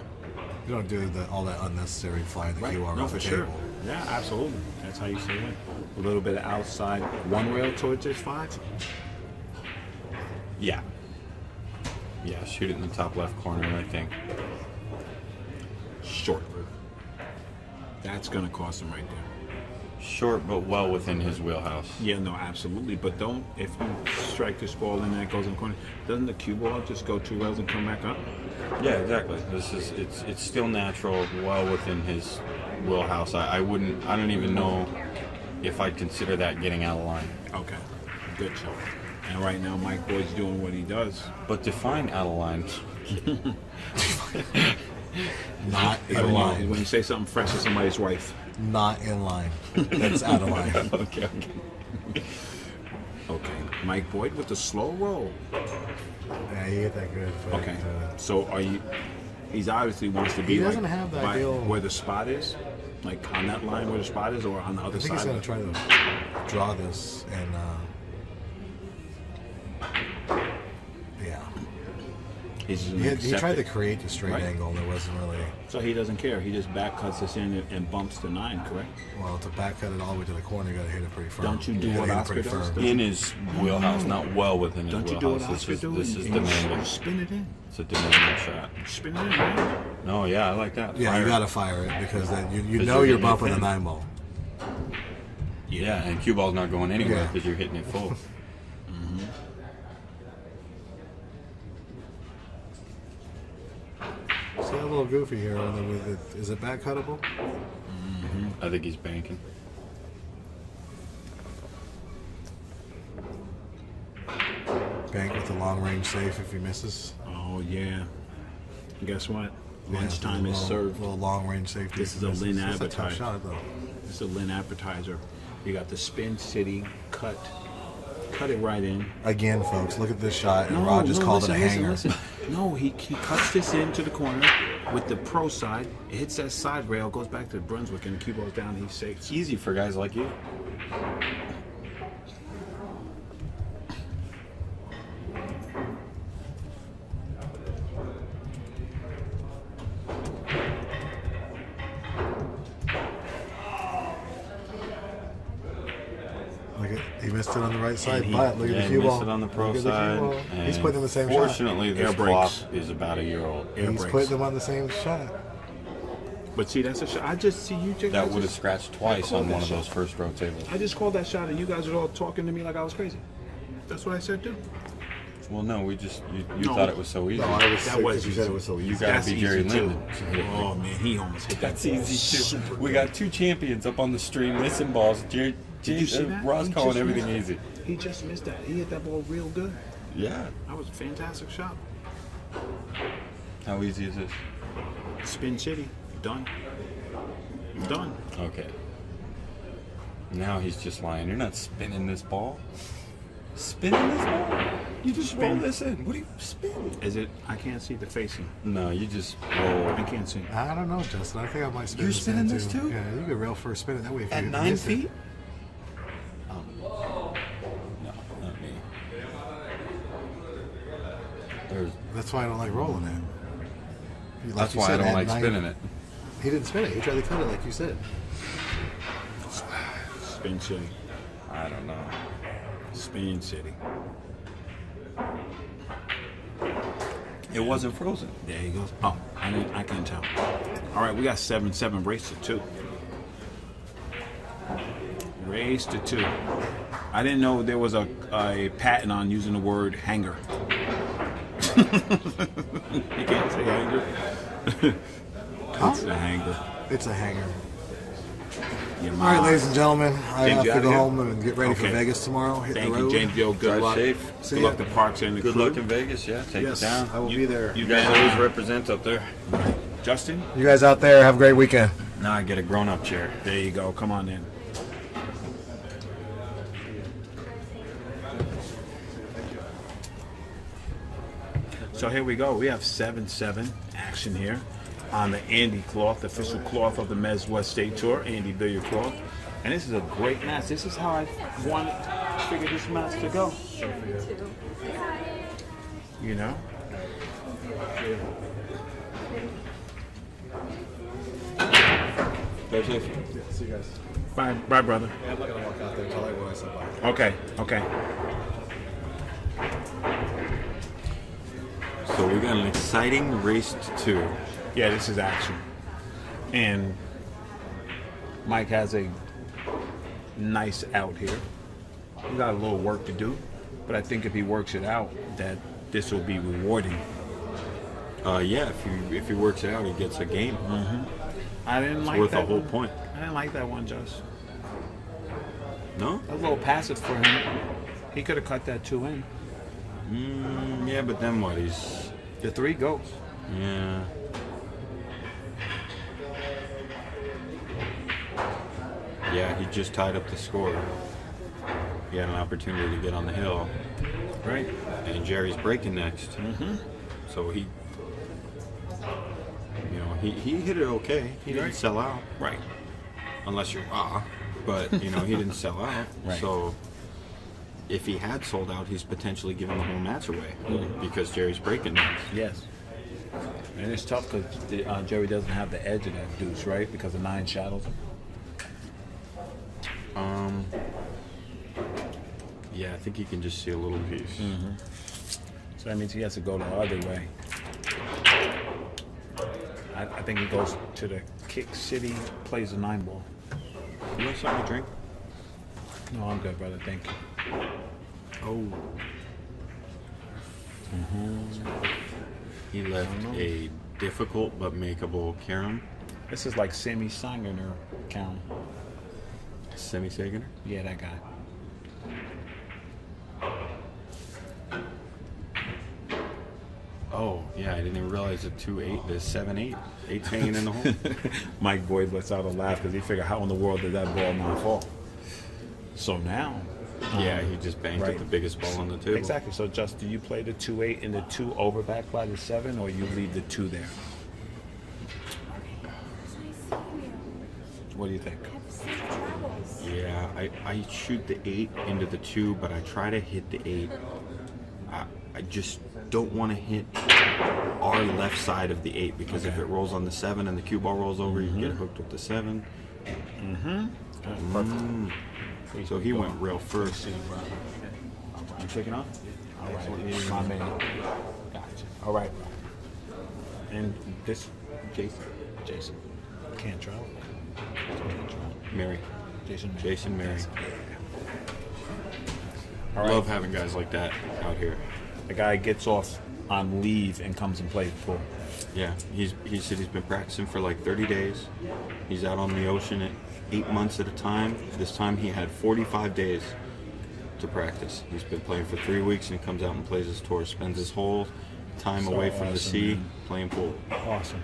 You don't do all that unnecessary flying the cue No, off for the sure. table. Yeah, absolutely. That's how you say it. A little bit of outside one rail towards this 5. Yeah. Yeah, shoot it in the top left corner, I think. Short. That's going to cost him right there. Short, but well within his wheelhouse. Yeah, no, absolutely. But don't, if you strike this ball and that goes in the corner, doesn't the cue ball just go 2 rails and come back up? Yeah, exactly. It's still natural, well within his wheelhouse. I don't even know if I'd consider that getting out of line. Okay, good job. And right now, Mike Boyd's doing what he does. But define out of line. Not Is in when line. you say something fresh to somebody's wife. Not in line. That's out of line. Okay. Okay, Mike Boyd with the slow roll. Yeah, he hit that good. But, Okay, so are you? He's obviously wants to be. He doesn't like have the by ideal- where the spot is, like on that line where the spot is, or on the other I think side. he's going to try to draw this and yeah. He's just He, gonna he accept tried to it. create the straight Right. angle. There wasn't really, So he doesn't care. He just back cuts this in and bumps the 9, correct? well, to back cut it all the way to the corner, you got to hit it pretty firm. Don't you do gotta what hit it Oscar pretty does? firm. In his wheelhouse, not well within his Don't you do what wheelhouse. Oscar do? This is and demanding. you spin it in. It's a demanding shot. Spin it in, right? No, yeah, I like that. Yeah, Fire you it. got to fire it because then you Because know you're you're hitting it bumping the thin. 9 ball. Yeah, and cue ball's not going anywhere Yeah. because you're hitting it full. See a little goofy here. Is it back cuttable? I think he's banking. Bank with the long range safe if he misses. Oh yeah. Guess what? Yeah, Lunchtime is served. Little long range safety. This if is he a misses. Lynn That's a tough appetizer. shot though. It's a Lynn appetizer. You got the spin city cut it right in. Again, folks, look at this shot, and Rod just called it a hanger. Listen. No, he cuts this into the corner with the pro side. It hits that side rail, goes back to Brunswick, and the cue ball's down. He's safe. It's easy for guys like you. Look at, he missed it on the right side, he- but look at Yeah, the he cue missed ball. it on the pro Look at the cue side. ball. He's and putting in the same shot. Fortunately, this Air brakes. clock is about a year old. Air He's brakes. putting them on the same shot. But see, that's a shot. I just see you. That would have scratched twice called on that one of shot. those first row tables. I just called that shot, and you guys are all talking to me like I was crazy. That's what I said, too. Well, no, we just you No. thought it was so easy. No, I was That sick was 'cause you said easy. it was so easy. You gotta That's be Jerry easy, too. Linden. Oh man, he almost hit that. That's ball easy too. super We good. got 2 champions up on the stream missing balls. Did you see that? Ross He calling just everything missed easy. He just missed that. He hit that ball real good. Yeah. That was a fantastic shot. How easy is this? Spin City, done. Done. Okay. Now he's just lying. You're not spinning this ball. Spinning this ball? You just roll Spin. this in. What do you spin? Is it? I can't see the facing. No, you just roll. I can't see. I don't know, Justin. I think I might spin You're this spinning in, this too? Yeah, you could rail first spin it that way. If At you 9 miss it. feet? No, not me. There's, That's why I don't like rolling it. Like that's you why I said, don't at like 9 spinning it. He didn't spin it. He tried to cut it like you said. Spin City. I don't know. Spin City. It wasn't frozen. There he goes. Oh, I can tell. All right, we got 7-7 race to 2. Race to 2. I didn't know there was a patent on using the word hanger. You can't say hanger. It's a hanger. It's a hanger. Your All right, mom. ladies and gentlemen, I James, have you to outta go here? home and get ready for Okay. Vegas tomorrow. Hit Thank the you, road. James. Yo, good Drive luck. safe. See Good ya. luck to Parks and the Good crew. luck in Vegas. Yeah, take Yes, it down. I will be there. You guys always represent up there. Justin? You guys out there, have a great weekend. Now I get a grown-up chair. There you go. Come on in. So here we go. We have 7-7 action here on the Andy cloth, the official cloth of the Mez West State Tour, Andy Billiard cloth. And this is a great match. This is how I wanted to figure this match to go. You know? Drive safe. See you guys. Bye, brother. Yeah, I'm not gonna walk out there until I when I said bye. Okay, okay. So we got an exciting race to 2. Yeah, this is action. And Mike has a nice out here. He got a little work to do, but I think if he works it out, that this will be rewarding. Yeah, if he works it out, he gets a game. I didn't It's like worth that the whole one. point. I didn't like that one, Josh. No? That was a little passive for him. He could have cut that 2 in. Yeah, but then what? He's The 3 goes. yeah. Yeah, he just tied up the score. He had an opportunity to get on the hill, Right. and Jerry's breaking next. So he, he hit it okay. He didn't Right. sell out, Right. unless you're but he didn't sell out. Right. So if he had sold out, he's potentially giving the whole match away because Jerry's breaking next. Yes. And it's tough because Jerry doesn't have the edge of that deuce, right? Because of 9 shadows. Yeah, I think he can just see a little piece. So that means he has to go the other way. I think he goes to the kick city, plays the 9 ball. You want something to drink? No, I'm good, brother. Thank you. Oh. He left a difficult but makeable carom. This is like Sammy Sangerner count. Semi-Sagan. Yeah, that guy. Oh, yeah, I didn't even realize the 2-8, the 7-8. 8's hanging in the hole. Mike Boyd lets out a laugh because he figured, how in the world did that ball not fall? So now. Yeah, he just banked Right. at the biggest ball on the table. Exactly. So, just do you play the 2-8 and the 2 over back by the 7, or you leave the 2 there? What do you think? Yeah, I shoot the 8 into the 2, but I try to hit the 8. I just don't want to hit our left side of the 8 because if Okay. it rolls on the 7 and the cue ball rolls over, you can get hooked with the 7. So he went rail first. You taking off? All right. My man. Gotcha. All right. And this, Jason. Cantrell. Mary. Jason. Mary. All right. Love having guys like that out here. The guy gets off on leave and comes and plays pool. Yeah, he said he's been practicing for like 30 days. He's out on the ocean at 8 months at a time. This time he had 45 days to practice. He's been playing for 3 weeks and he comes out and plays his tour. Spends his whole time So away from the awesome, sea man. playing pool. Awesome.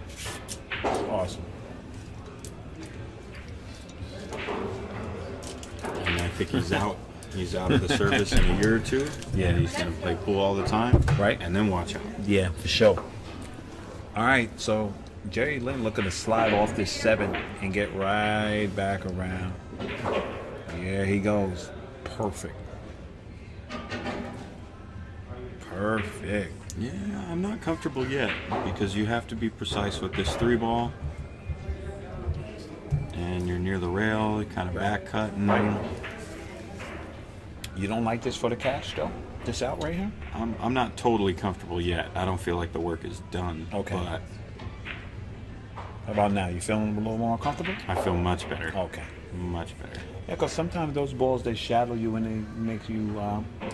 Awesome. And I think he's out. He's out of the service in a year or two. Yeah. And he's gonna play pool all the time. Right. And then watch out. Yeah, for sure. All right, so Jerry Lynn looking to slide off this 7 and get right back around. Yeah, he goes. Perfect. Perfect. Yeah, I'm not comfortable yet because you have to be precise with this 3 ball. And you're near the rail, kind of back cutting. You don't like this for the cash, though? This out right here? I'm not totally comfortable yet. I don't feel like the work is done. Okay. But How about now? You feeling a little more comfortable? I feel much better. Okay. Much better. Yeah, because sometimes those balls, they shadow you and they make you...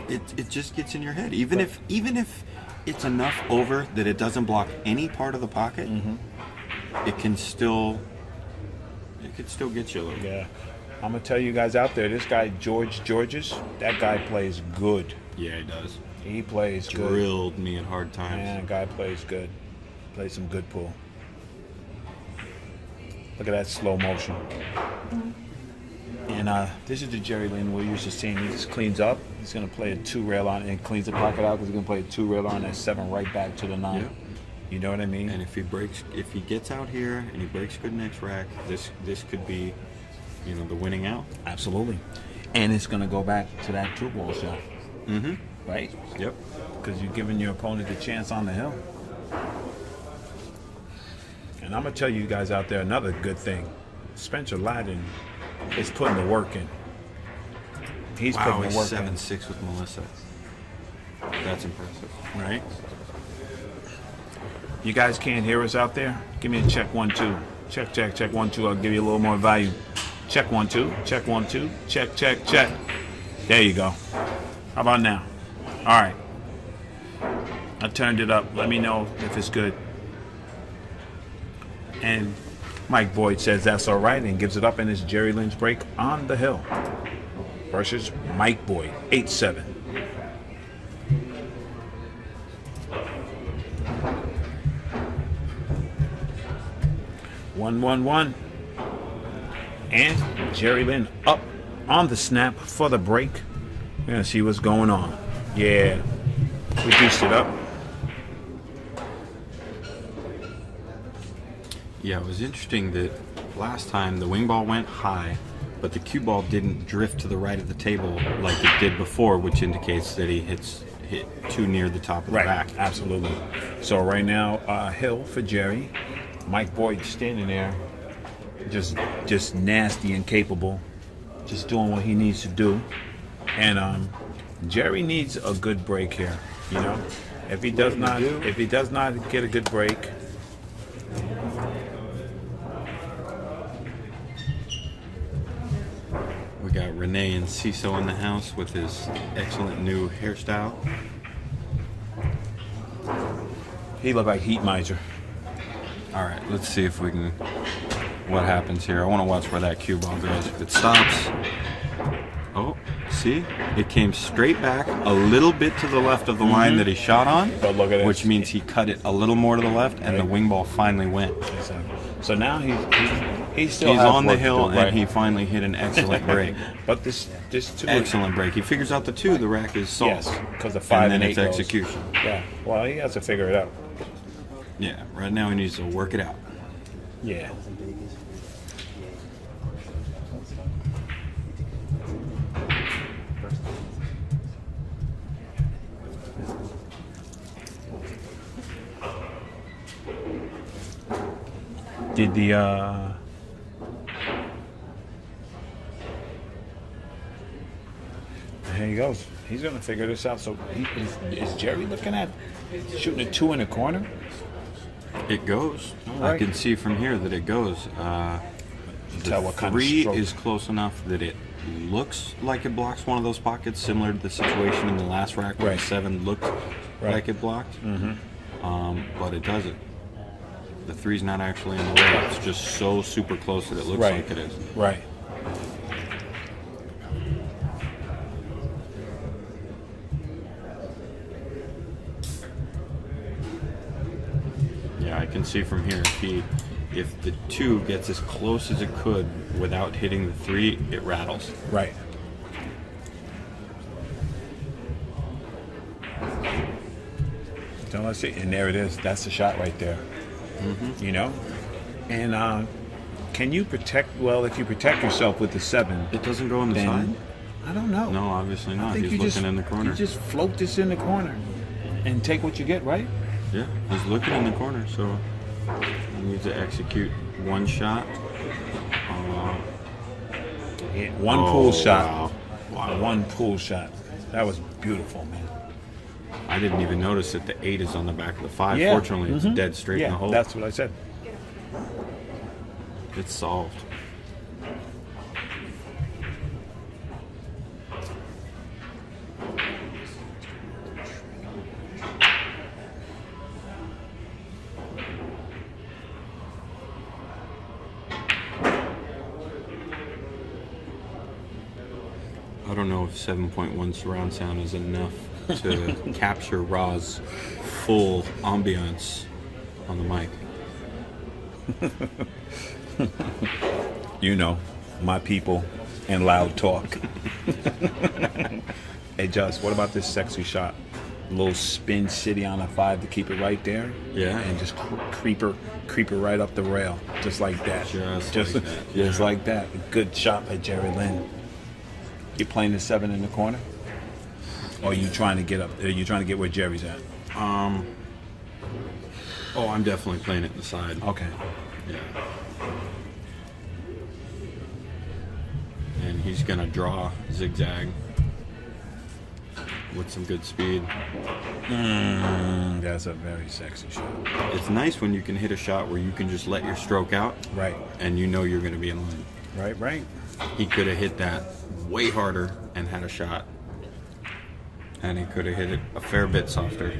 It just gets in your head. Even if it's enough over that it doesn't block any part of the pocket, it could still get you a little. Yeah. I'm going to tell you guys out there, this guy, Georges, that guy plays good. Yeah, he does. He plays good. Drilled me at hard times. Man, guy plays good. Plays some good pool. Look at that slow motion. And this is the Jerry Lynn we're used to seeing. He just cleans up. He's going to play a 2 rail on and cleans the pocket out because he's going to play a 2 rail on that 7 right back to the 9. Yeah. You know what I mean? And if he gets out here and he breaks good next rack, this could be, the winning out. Absolutely. And it's going to go back to that 2 ball shot. Mm-hmm. Right? Yep. Because you're giving your opponent a chance on the hill. And I'm going to tell you guys out there another good thing. Spencer Ladden is putting the work in. He's putting the work in. 7-6 with Melissa. That's impressive. Right? You guys can't hear us out there? Give me a check 1 2. Check 1 2. I'll give you a little more value. Check 1 2. Check 1 2. Check. There you go. How about now? All right. I turned it up. Let me know if it's good. And Mike Boyd says that's all right and gives it up, and it's Jerry Lynn's break on the hill versus Mike Boyd, 8-7. One. And Jerry Lynn up on the snap for the break. We're going to see what's going on. Yeah. Reduced it up. Yeah, it was interesting that last time the wing ball went high, but the cue ball didn't drift to the right of the table like it did before, which indicates that he hit too near the top of the rack. Absolutely. So right now, hill for Jerry. Mike Boyd standing there, just nasty and capable, just doing what he needs to do. And Jerry needs a good break here. If he does not get a good break. We got Renee and Ciso in the house with his excellent new hairstyle. He looked like Heat Miser. All right, let's see if we can. What happens here? I want to watch where that cue ball goes. If it stops. Oh, see? It came straight back a little bit to the left of the line that he shot on, But look at which means he cut it a little more to the left, and the wing ball finally went. So now he's still He's has on the work to hill, do, right? and he finally hit an excellent break. But this 2 Excellent break. He figures out the 2, the rack is solved. Yes, because the 5 and then 8 it's goes. execution. Yeah. Well, he has to figure it out. Yeah, right now he needs to work it out. Yeah. Did the Here he goes. He's gonna figure this out. So is Jerry looking at shooting a 2 in the corner? It goes. right. I can see from here that it goes. Tell The what kind of 3 stroke. is close enough that it looks like it blocks one of those pockets, similar to the situation in the last rack where Right. the 7 looked Right. like it blocked, but it doesn't. The three's not actually in the way. It's just so super close that it looks like it is. Right. Yeah, I can see from here if the 2 gets as close as it could without hitting the 3, it rattles. Right. So let's see, and there it is. That's the shot right there. You know, and can you protect? Well, if you protect yourself with the 7, It doesn't go on the then side? I don't know. No, obviously I not. think He's you looking just, in the corner. You just float this in the corner and take what you get, right? Yeah, he's looking in the corner, so he needs to execute one shot. Yeah, one pull shot. Wow. One pull shot. That was beautiful, man. I didn't even notice that the 8 is on the back of the 5. Yeah. Fortunately, it's dead straight in the hole. That's what I said. It's solved. I don't know if 7.1 surround sound is enough to capture Ra's full ambiance on the mic. You know, my people and loud talk. Hey, Just, what about this sexy shot? A little spin city on a 5 to keep it right there. Yeah. And just creep her right up the rail, just like that. Just like that. Just Yeah. like that. A good shot by Jerry Lynn. You playing the 7 in the corner? Or are you trying to get up? Are you trying to get where Jerry's at? Oh, I'm definitely playing it inside. Okay. Yeah. And he's gonna draw zigzag with some good speed. That's a very sexy shot. It's nice when you can hit a shot where you can just let your stroke out, Right. and you know you're gonna be in line. Right. He could have hit that way harder and had a shot, and he could have hit it a fair bit softer.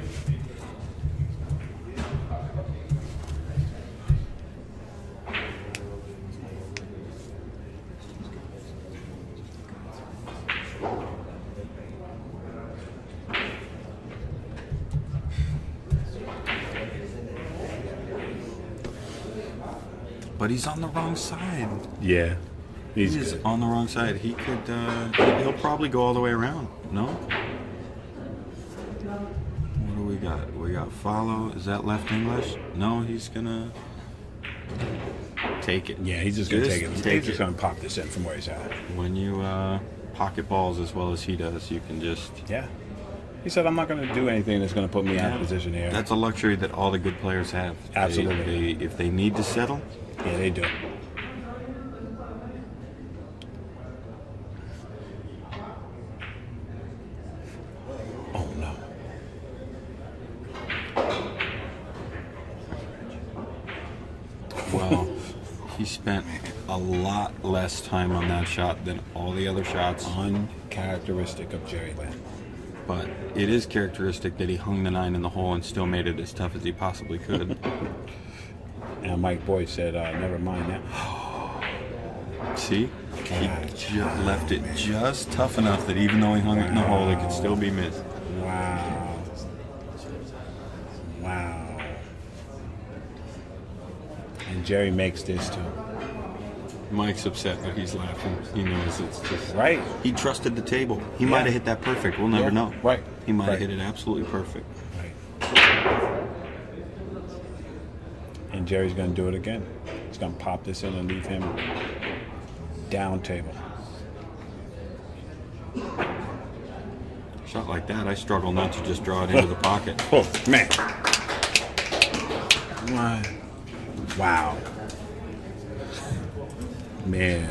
But he's on the wrong side. Yeah. He's He's good. on the wrong side. He could, he'll probably go all the way around. No? What do we got? We got follow. Is that left English? No, he's gonna take it. Yeah, he's just gonna take it. Take He's just it. gonna pop this in from where he's at. When you pocket balls as well as he does, you can just. Yeah. He said, I'm not going to do anything that's going to put me out of position here. That's a luxury that all the good players have. Absolutely. If they need to settle, Yeah, they do. Oh, no. well, he spent a lot less time on that shot than all the other shots. Uncharacteristic of Jerry Lynn. But it is characteristic that he hung the 9 in the hole and still made it as tough as he possibly could. And Mike Boyd said, never mind that. See? He left it just tough enough that even though he hung it in the hole, it could still be missed. Wow. Wow. And Jerry makes this too. Mike's upset, but he's laughing. He knows it's just... Right. He trusted the table. He might have hit that perfect. We'll never Yeah. know. Right. He might have Right. hit it absolutely perfect. Right. And Jerry's going to do it again. He's going to pop this in and leave him down table. Shot like that, I struggle not to just draw it into the pocket. Oh, man. Wow. Man.